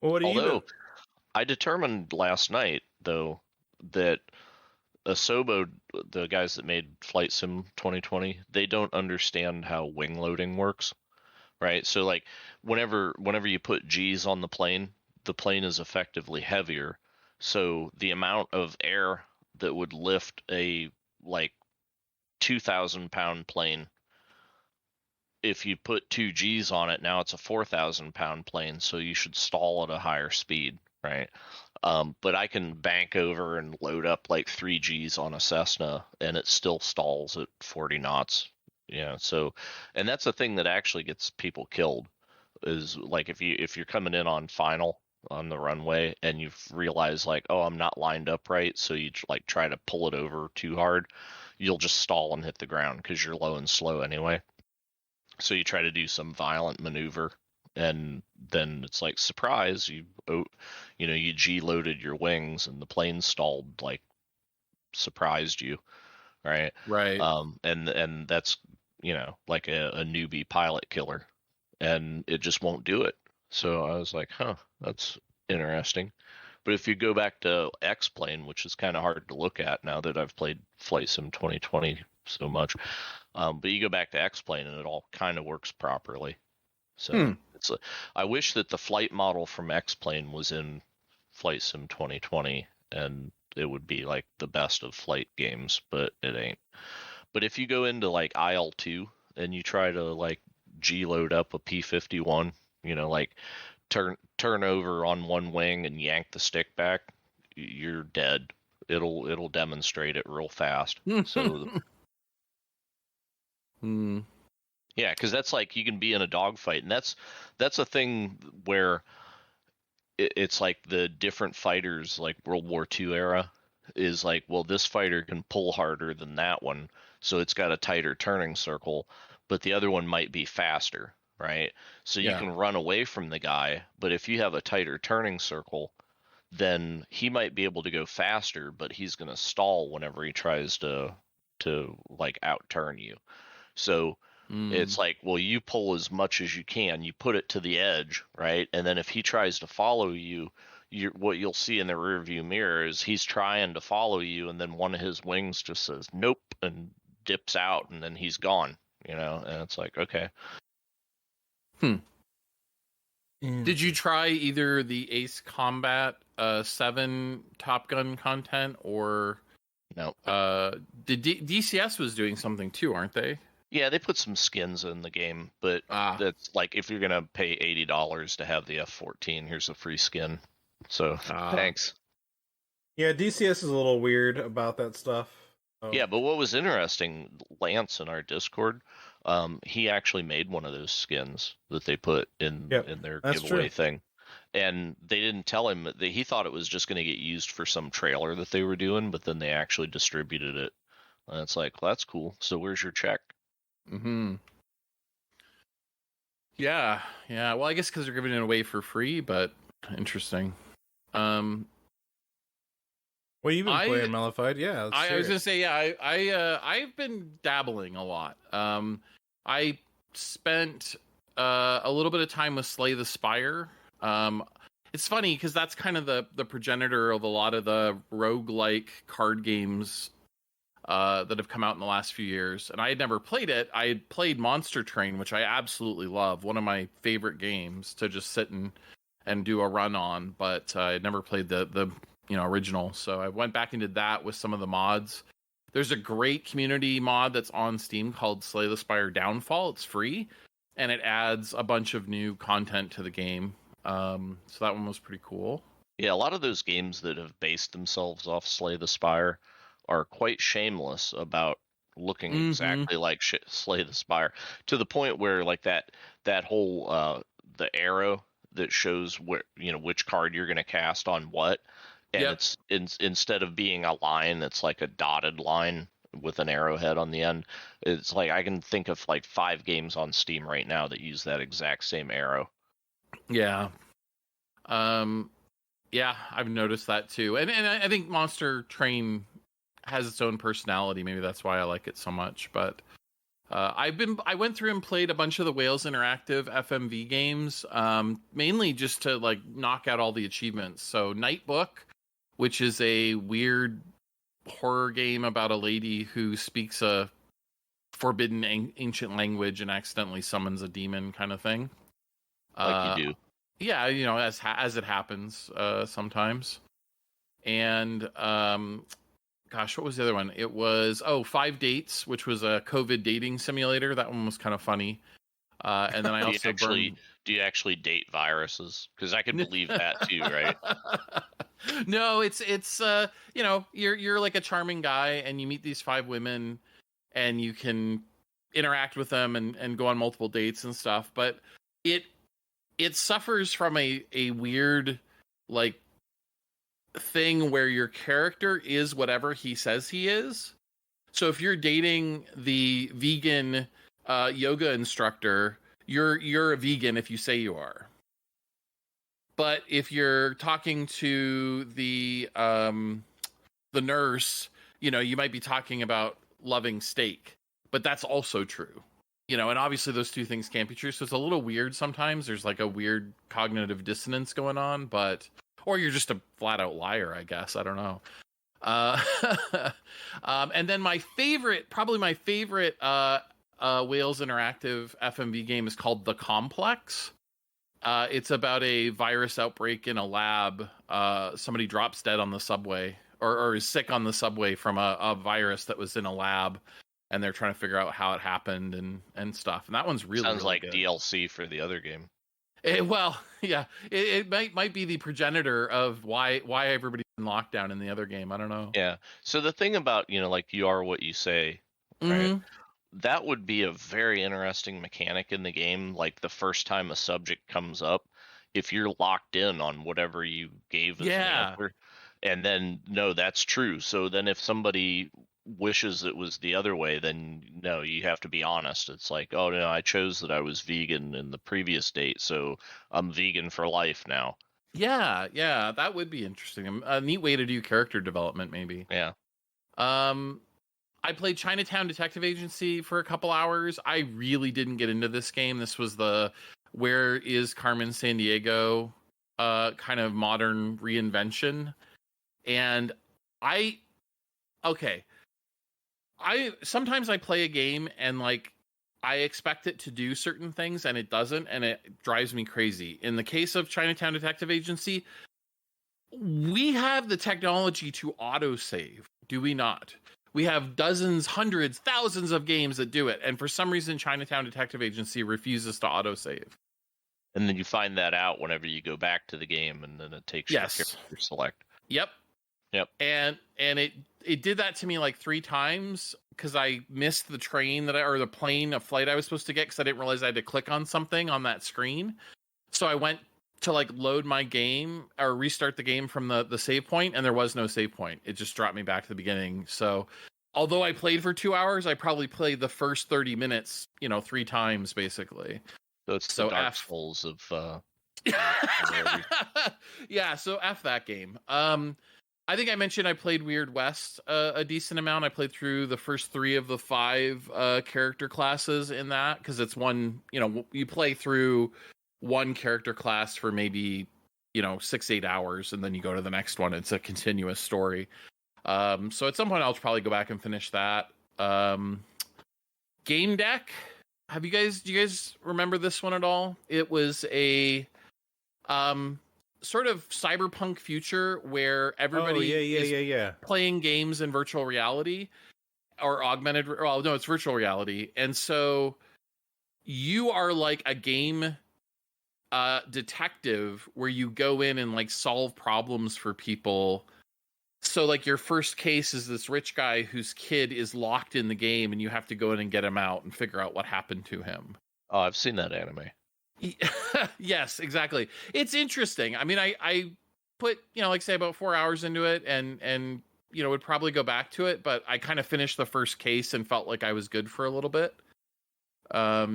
Well, what do you? Although I determined last night though that Asobo, the guys that made Flight Sim 2020, they don't understand how wing loading works, right? So like whenever you put G's on the plane is effectively heavier. So the amount of air that would lift a like 2,000-pound plane, if you put 2 G's on it, now it's a 4,000-pound plane, so you should stall at a higher speed, right? But I can bank over and load up like 3 G's on a Cessna, and it still stalls at 40 knots. So, and that's the thing that actually gets people killed is like if you're coming in on final on the runway and you realize like, oh, I'm not lined up right, so you like try to pull it over too hard, you'll just stall and hit the ground because you're low and slow anyway. So you try to do some violent maneuver, and then it's like surprise, you G loaded your wings and the plane stalled, like surprised you, right? Right. And that's like a newbie pilot killer, and it just won't do it. So I was like, huh, that's interesting. But if you go back to X-Plane, which is kind of hard to look at now that I've played Flight Sim 2020 so much, but you go back to X-Plane and it all kind of works properly. So I wish that the flight model from X-Plane was in Flight Sim 2020 and it would be like the best of flight games, but it ain't. But if you go into like IL-2 and you try to like G-load up a P-51, like turn over on one wing and yank the stick back, you're dead. It'll demonstrate it real fast. So yeah, because that's like you can be in a dogfight, and that's a thing where it's like the different fighters, like World War II era, is like, well, this fighter can pull harder than that one, so it's got a tighter turning circle, but the other one might be faster, right? So you can run away from the guy, but if you have a tighter turning circle, then he might be able to go faster, but he's going to stall whenever he tries to like outturn you. So it's like, well, you pull as much as you can, you put it to the edge, right? And then if he tries to follow you, what you'll see in the rearview mirror is he's trying to follow you, and then one of his wings just says nope and dips out, and then he's gone, and it's like, okay. Did you try either the Ace Combat 7 Top Gun content or no? DCS was doing something too, aren't they? Yeah, they put some skins in the game, but that's like if you're gonna pay $80 to have the F-14, here's a free skin. So thanks. Yeah, DCS is a little weird about that stuff. Oh. Yeah, but what was interesting, Lance in our Discord, he actually made one of those skins that they put in their giveaway thing, and they didn't tell him that he thought it was just going to get used for some trailer that they were doing, but then they actually distributed it, and it's like, well, that's cool. So where's your check? Yeah. Well, I guess because they're giving it away for free, but interesting. Well, you've been playing Mellified, yeah. I was gonna say, yeah. I've been dabbling a lot. I spent a little bit of time with Slay the Spire. it's funny because that's kind of the progenitor of a lot of the roguelike card games that have come out in the last few years. And I had never played it. I had played Monster Train, which I absolutely love. One of my favorite games to just sit and do a run on. But I had never played the original. So I went back and did that with some of the mods. There's a great community mod that's on Steam called Slay the Spire Downfall. It's free, and it adds a bunch of new content to the game. So that one was pretty cool. Yeah, a lot of those games that have based themselves off Slay the Spire are quite shameless about looking exactly like Slay the Spire, to the point where like that whole the arrow that shows where which card you're going to cast on what, and it's instead of being a line, it's like a dotted line with an arrowhead on the end. It's like I can think of like 5 games on Steam right now that use that exact same arrow. Yeah. Yeah, I've noticed that too. And I think Monster Train has its own personality. Maybe that's why I like it so much. But I went through and played a bunch of the Wales Interactive FMV games, mainly just to like knock out all the achievements. So Nightbook, which is a weird horror game about a lady who speaks a forbidden ancient language and accidentally summons a demon, kind of thing. Like you do. Yeah, as it happens sometimes. And gosh, what was the other one? It was 5 Dates, which was a COVID dating simulator. That one was kind of funny. And then I also do you actually date viruses? Because I can believe that too, right? No, it's you're like a charming guy, and you meet these 5 women, and you can interact with them and go on multiple dates and stuff. But it suffers from a weird like thing where your character is whatever he says he is. So if you're dating the vegan yoga instructor, you're a vegan if you say you are. But if you're talking to the nurse, you might be talking about loving steak, but that's also true. And obviously those two things can't be true. So it's a little weird sometimes. There's like a weird cognitive dissonance going on, or you're just a flat out liar, I guess. I don't know. And then probably my favorite Wales Interactive FMV game is called The Complex. It's about a virus outbreak in a lab. Somebody drops dead on the subway or is sick on the subway from a virus that was in a lab. And they're trying to figure out how it happened and stuff. And that one's really sounds really like good. DLC for the other game. It might be the progenitor of why everybody's in lockdown in the other game. I don't know. Yeah. So the thing about like you are what you say, right? That would be a very interesting mechanic in the game. Like the first time a subject comes up, if you're locked in on whatever you gave as an answer, and then no, that's true. So then if somebody wishes it was the other way, then no, you have to be honest. It's like, oh no, I chose that I was vegan in the previous date, so I'm vegan for life now. Yeah, that would be interesting. A neat way to do character development, maybe. Yeah. I played Chinatown Detective Agency for a couple hours. I really didn't get into this game. This was the Where is Carmen Sandiego kind of modern reinvention. And sometimes I play a game and like I expect it to do certain things and it doesn't, and it drives me crazy. In the case of Chinatown Detective Agency, we have the technology to autosave, do we not? We have dozens, hundreds, thousands of games that do it, and for some reason Chinatown Detective Agency refuses to autosave. And then you find that out whenever you go back to the game, and then it takes your character select. Yep. And it did that to me like 3 times because I missed the train or the plane, a flight I was supposed to get, because I didn't realize I had to click on something on that screen. So I went to like load my game or restart the game from the save point, and there was no save point. It just dropped me back to the beginning. So although I played for 2 hours, I probably played the first 30 minutes, 3 times basically. So it's the Dark Souls of yeah, so F that game. I think I mentioned I played Weird West a decent amount. I played through the first 3 of the 5 character classes in that, because it's one, you play through one character class for maybe 6-8 hours, and then you go to the next one. It's a continuous story. So at some point I'll probably go back and finish that. Game Deck. Do you guys remember this one at all? It was a sort of cyberpunk future where everybody is playing games in virtual reality or augmented. Well, no, it's virtual reality. And so you are like a game detective where you go in and like solve problems for people. So like your first case is this rich guy whose kid is locked in the game, and you have to go in and get him out and figure out what happened to him. Oh, I've seen that anime. Yes, exactly. It's interesting. I mean, I put, like say about 4 hours into it, and would probably go back to it, but I kind of finished the first case and felt like I was good for a little bit. I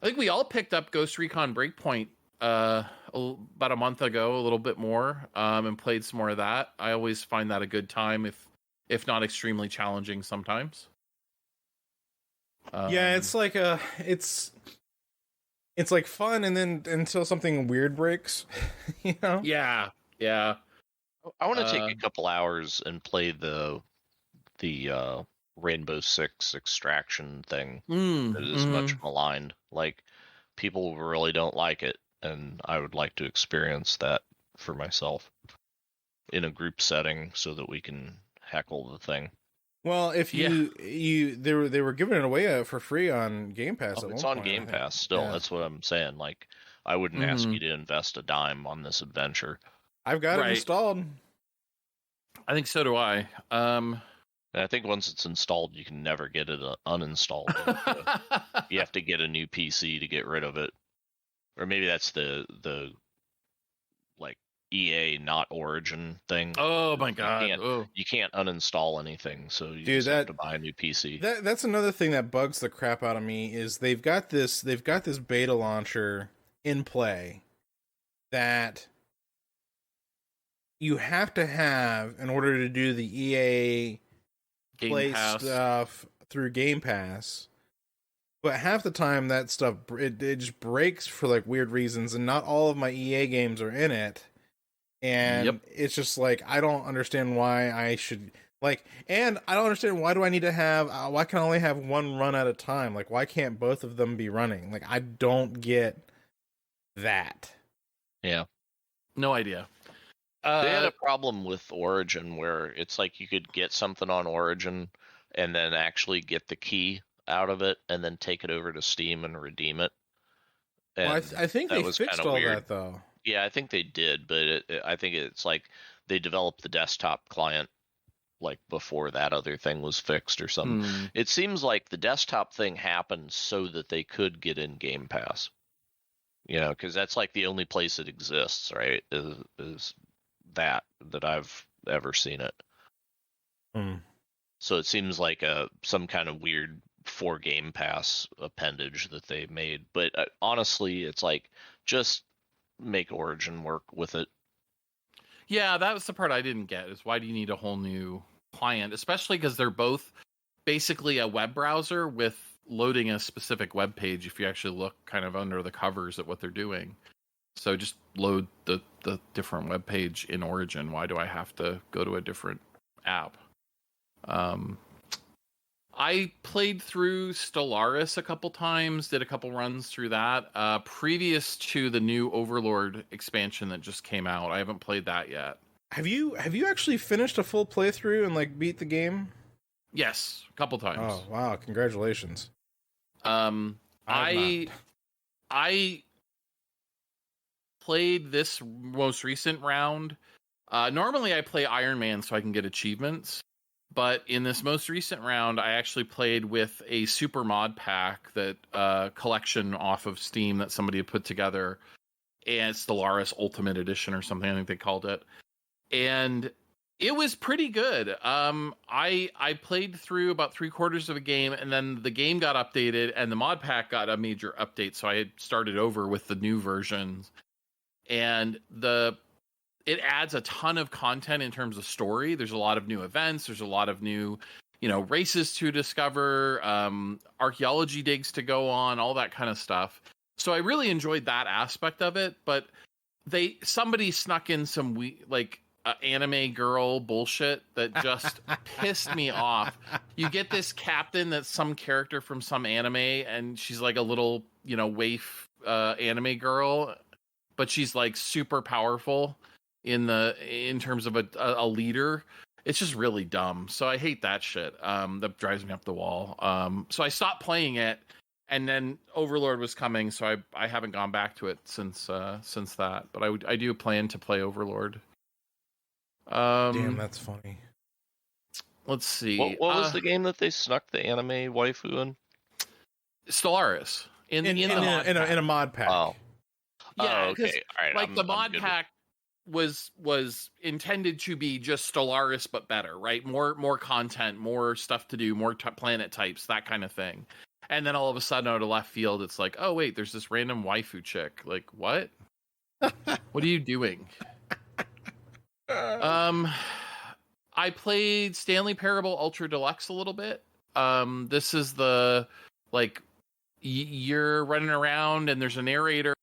think we all picked up Ghost Recon Breakpoint about a month ago, a little bit more, and played some more of that. I always find that a good time, if not extremely challenging sometimes. Yeah, it's like it's like fun, and then until something weird breaks, Yeah. I want to take a couple hours and play the Rainbow Six extraction thing that is much maligned. Like, people really don't like it, and I would like to experience that for myself in a group setting so that we can heckle the thing. Well, if they were giving it away for free on Game Pass. It's on Game Pass still. Yeah. That's what I'm saying. Like, I wouldn't ask you to invest a dime on this adventure. I've got it installed. I think so do I. And I think once it's installed, you can never get it uninstalled. You have to get a new PC to get rid of it, or maybe that's the like EA not Origin thing. Oh my god! You can't uninstall anything, so you just have to buy a new PC. That's another thing that bugs the crap out of me is they've got this beta launcher in play that you have to have in order to do the EA Play stuff through Game Pass, but half the time that stuff it just breaks for like weird reasons, and not all of my EA games are in it, and it's just like I don't understand why I should and I don't understand why do I need to have why can I only have one run at a time? Like, why can't both of them be running? Like, I don't get that. Yeah, no idea. They had a problem with Origin where it's like you could get something on Origin and then actually get the key out of it and then take it over to Steam and redeem it. And well, I think they fixed all weird. that, though. Yeah, I think they did, but I think it's like they developed the desktop client like before that other thing was fixed or something. It seems like the desktop thing happened so that they could get in Game Pass. Because that's like the only place it exists, right? Is that I've ever seen it. So it seems like some kind of weird for Game Pass appendage that they made. But honestly, it's like just make Origin work with it. Yeah, that was the part I didn't get, is why do you need a whole new client, especially because they're both basically a web browser with loading a specific web page if you actually look kind of under the covers at what they're doing. So just load the different web page in Origin. Why do I have to go to a different app? I played through Stellaris a couple times, did a couple runs through that. Previous to the new Overlord expansion that just came out, I haven't played that yet. Have you actually finished a full playthrough and like beat the game? Yes, a couple times. Oh wow! Congratulations. I played this most recent round. Normally I play Iron Man so I can get achievements, but in this most recent round I actually played with a super mod pack that collection off of Steam that somebody had put together, and Stellaris Ultimate Edition or something I think they called it, and it was pretty good. I played through about 3/4 of a game, and then the game got updated and the mod pack got a major update, so I had started over with the new versions. And it adds a ton of content in terms of story. There's a lot of new events. There's a lot of new, races to discover, archaeology digs to go on, all that kind of stuff. So I really enjoyed that aspect of it. But somebody snuck in some anime girl bullshit that just pissed me off. You get this captain that's some character from some anime, and she's like a little, waif anime girl, but she's like super powerful in terms of a leader. It's just really dumb. So I hate that shit. That drives me up the wall. So I stopped playing it, and then Overlord was coming, so I haven't gone back to it since that. But I do plan to play Overlord. Damn, that's funny. Let's see. What was the game that they snuck the anime waifu in? Stellaris in a mod pack. Oh, yeah. Okay. All right. Like the mod pack was intended to be just Stellaris but better, right? More content, more stuff to do, more planet types, that kind of thing. And then all of a sudden, out of left field, it's like, oh wait, there's this random waifu chick. Like, what? What are you doing? I played Stanley Parable Ultra Deluxe a little bit. This is the you're running around and there's a narrator.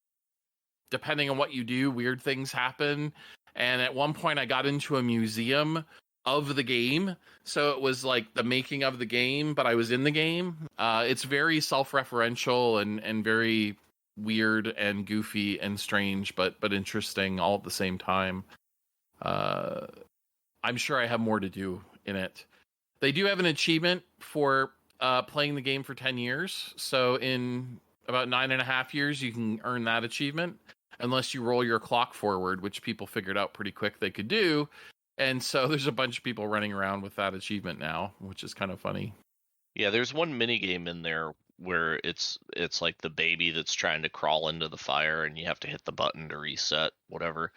Depending on what you do, weird things happen. And at one point, I got into a museum of the game, so it was like the making of the game, but I was in the game. It's very self-referential and very weird and goofy and strange, but interesting all at the same time. I'm sure I have more to do in it. They do have an achievement for playing the game for 10 years. So in about 9.5 years, you can earn that achievement, unless you roll your clock forward, which people figured out pretty quick they could do. And so there's a bunch of people running around with that achievement now, which is kind of funny. Yeah, there's one mini game in there where it's like the baby that's trying to crawl into the fire, and you have to hit the button to reset, whatever.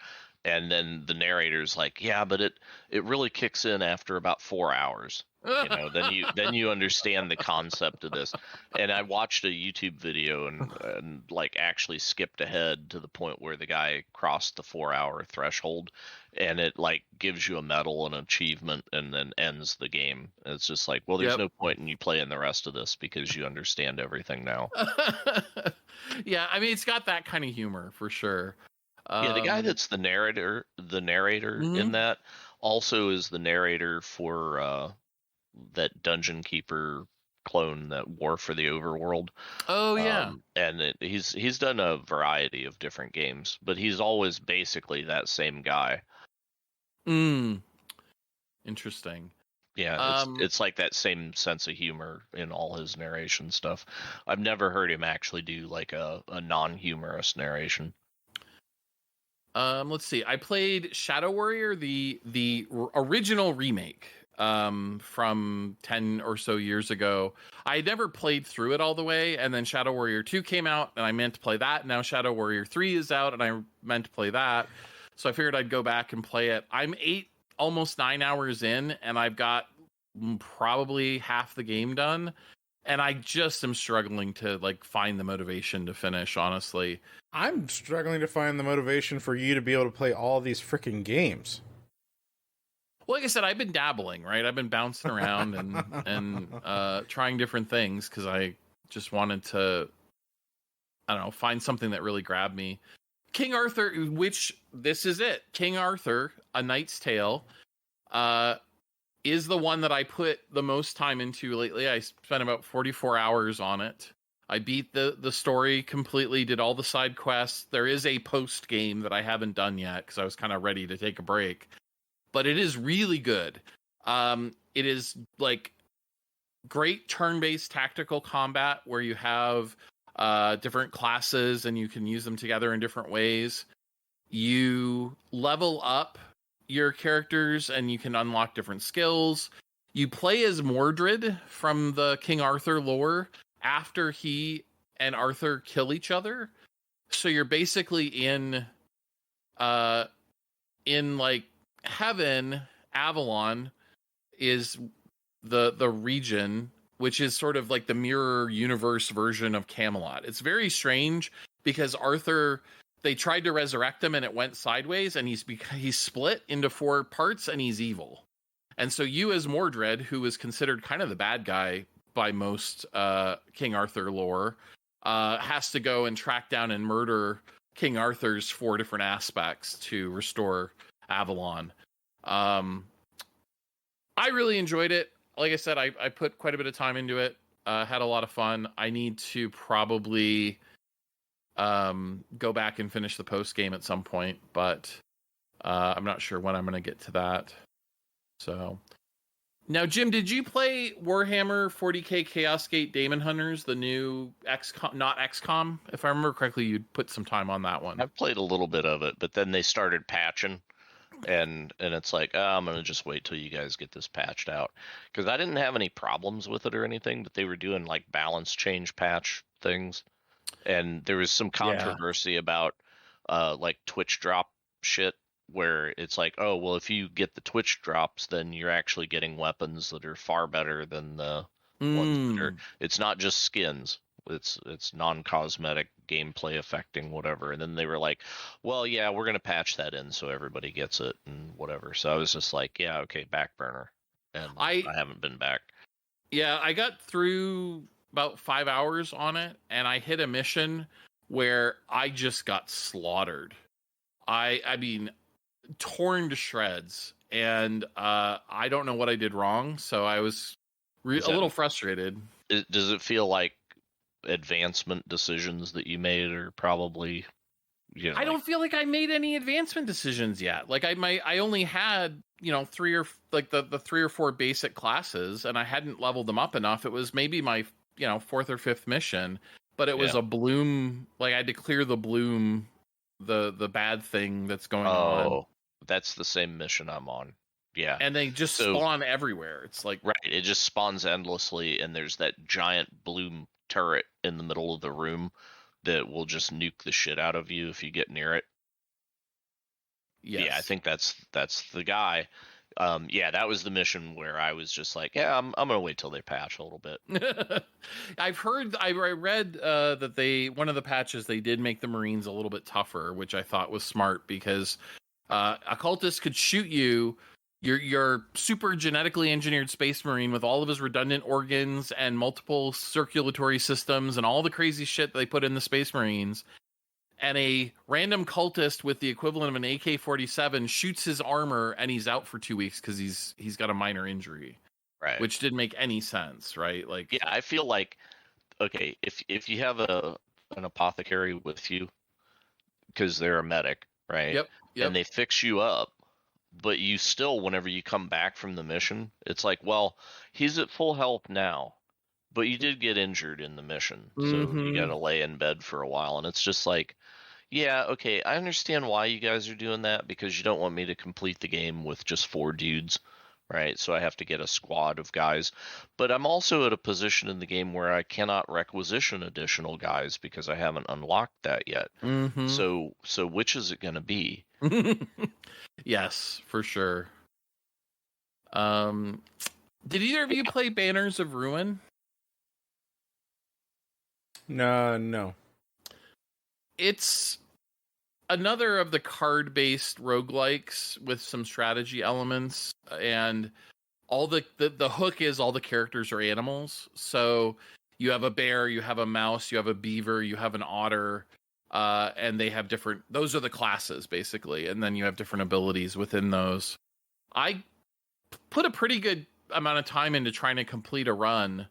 And then the narrator's like, yeah, but it really kicks in after about 4 hours. Then you understand the concept of this. And I watched a YouTube video and like actually skipped ahead to the point where the guy crossed the 4-hour threshold, and it like gives you a medal and achievement and then ends the game. And it's just like, well, there's no point in you playing the rest of this because you understand everything now. Yeah, I mean, it's got that kind of humor for sure. Yeah, the guy that's the narrator in that also is the narrator for that Dungeon Keeper clone, that War for the Overworld. Oh yeah, and he's done a variety of different games, but he's always basically that same guy. Interesting. Yeah, it's like that same sense of humor in all his narration stuff. I've never heard him actually do like a non-humorous narration. Let's see. I played Shadow Warrior, the original remake from 10 or so years ago. I had never played through it all the way, and then Shadow Warrior 2 came out, and I meant to play that. Now Shadow Warrior 3 is out, and I meant to play that. So I figured I'd go back and play it. I'm almost 9 hours in, and I've got probably half the game done. And I just am struggling to like find the motivation to finish, honestly. I'm struggling to find the motivation for you to be able to play all these freaking games. Well, like I said, I've been dabbling, right? I've been bouncing around and trying different things because I just wanted to, I don't know, find something that really grabbed me. King Arthur, which this is it. King Arthur, A Knight's Tale, is the one that I put the most time into lately. I spent about 44 hours on it. I beat the story completely, did all the side quests. There is a post game that I haven't done yet because I was kind of ready to take a break. But it is really good. It is like great turn-based tactical combat where you have different classes and you can use them together in different ways. You level up your characters and you can unlock different skills. You play as Mordred from the King Arthur lore after he and Arthur kill each other. So you're basically in like heaven. Avalon is the region, which is sort of like the mirror universe version of Camelot. It's very strange because Arthur, they tried to resurrect him and it went sideways, and he's split into 4 parts and he's evil. And so you as Mordred, who is considered kind of the bad guy by most King Arthur lore, has to go and track down and murder King Arthur's 4 different aspects to restore Avalon. I really enjoyed it. Like I said, I put quite a bit of time into it. Had a lot of fun. I need to probably go back and finish the post game at some point, but I'm not sure when I'm going to get to that. So now, Jim, did you play Warhammer 40K Chaos Gate Daemon Hunters, the new XCOM, not XCOM? If I remember correctly, you put some time on that one. I've played a little bit of it, but then they started patching, and it's like, I'm gonna just wait till you guys get this patched out, because I didn't have any problems with it or anything, but they were doing like balance change patch things, and there was some controversy about like Twitch drop shit, where it's like, oh, well, if you get the Twitch drops, then you're actually getting weapons that are far better than the ones that are. It's not just skins. It's non-cosmetic, gameplay affecting, whatever. And then they were like, well, yeah, we're gonna patch that in so everybody gets it and whatever. So I was just like, yeah, okay, back burner. And I haven't been back. Yeah, I got through about 5 hours on it, and I hit a mission where I just got slaughtered. I mean, torn to shreds, and I don't know what I did wrong, so I was a little frustrated. Does it feel like advancement decisions that you made are probably, you know, I don't feel like I made any advancement decisions yet. Like I only had, you know, the 3 or 4 basic classes, and I hadn't leveled them up enough. It was maybe my, you know, 4th or 5th mission, but it was a bloom. Like I had to clear the bloom, the bad thing that's going on. Oh, that's the same mission I'm on. Yeah. And they just spawn everywhere. It's like, right, it just spawns endlessly, and there's that giant bloom turret in the middle of the room that will just nuke the shit out of you if you get near it. yes. Yeah, I think that's the guy. Yeah, that was the mission where I was just like, yeah, I'm gonna wait till they patch a little bit. I read that one of the patches, they did make the Marines a little bit tougher, which I thought was smart, because a cultist could shoot you, your super genetically engineered space marine with all of his redundant organs and multiple circulatory systems and all the crazy shit they put in the space marines, and a random cultist with the equivalent of an AK-47 shoots his armor, and he's out for 2 weeks because he's got a minor injury. Right. Which didn't make any sense, right? Like, yeah, I feel like, okay, if you have an apothecary with you, because they're a medic, right? Yep. And they fix you up, but you still, whenever you come back from the mission, it's like, well, he's at full health now, but you did get injured in the mission, so you got to lay in bed for a while. And it's just like, yeah, okay, I understand why you guys are doing that, because you don't want me to complete the game with just 4 dudes, right? So I have to get a squad of guys. But I'm also at a position in the game where I cannot requisition additional guys because I haven't unlocked that yet. So which is it going to be? Yes, for sure. Did either of you play Banners of Ruin? No. It's another of the card-based roguelikes with some strategy elements, and all the hook is all the characters are animals. So you have a bear, you have a mouse, you have a beaver, you have an otter, and they have different, those are the classes basically, and then you have different abilities within those. I put a pretty good amount of time into trying to complete a run,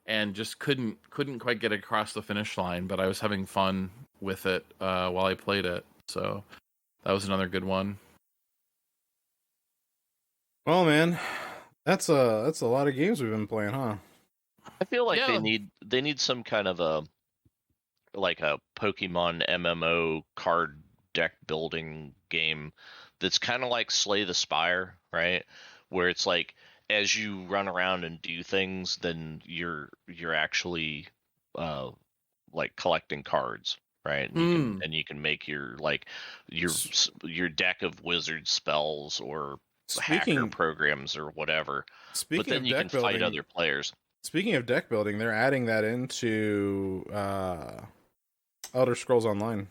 and just couldn't quite get across the finish line, but I was having fun with it while I played it. So that was another good one. Well, man, that's a lot of games we've been playing, huh? I feel like they need some kind of a Pokemon MMO card deck building game that's kind of like Slay the Spire, right? Where it's like, as you run around and do things, then you're actually like collecting cards, right? And you can make your deck of wizard spells or hacker programs or whatever. But then you can fight other players. Speaking of deck building, they're adding that into Elder Scrolls Online.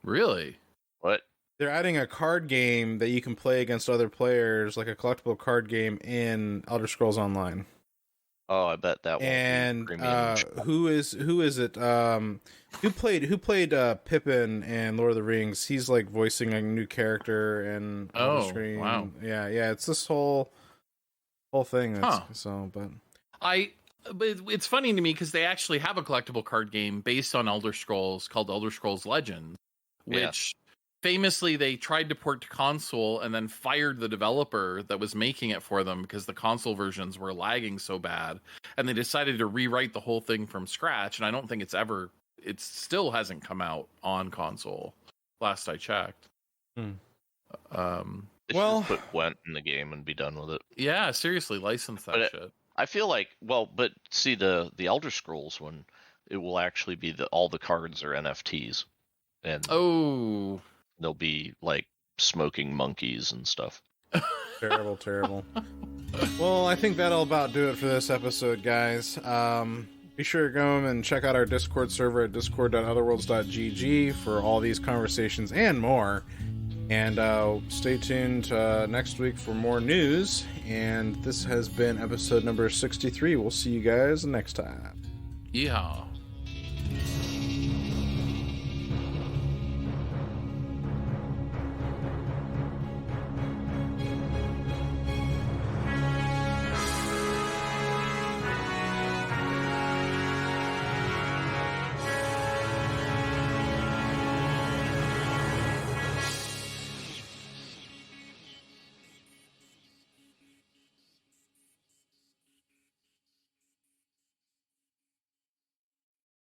Really? What? They're adding a card game that you can play against other players, like a collectible card game in Elder Scrolls Online. Oh, I bet that won't and be premium. who is it? Who played Pippin and Lord of the Rings? He's like voicing a new character and on the screen. Wow. Yeah, it's this whole thing. That's, But it's funny to me because they actually have a collectible card game based on Elder Scrolls called Elder Scrolls Legends, which famously they tried to port to console and then fired the developer that was making it for them because the console versions were lagging so bad, and they decided to rewrite the whole thing from scratch. And I don't think it still hasn't come out on console. Last I checked. They should put Gwent in the game and be done with it. Yeah, seriously, license that shit. I feel like, but see the Elder Scrolls one, it will actually be all the cards are NFTs, and they'll be like smoking monkeys and stuff. Terrible. Well, I think that'll about do it for this episode, guys. Be sure to go and check out our Discord server at discord.otherworlds.gg for all these conversations and more. And stay tuned next week for more news. And this has been episode number 63. We'll see you guys next time. Yeah.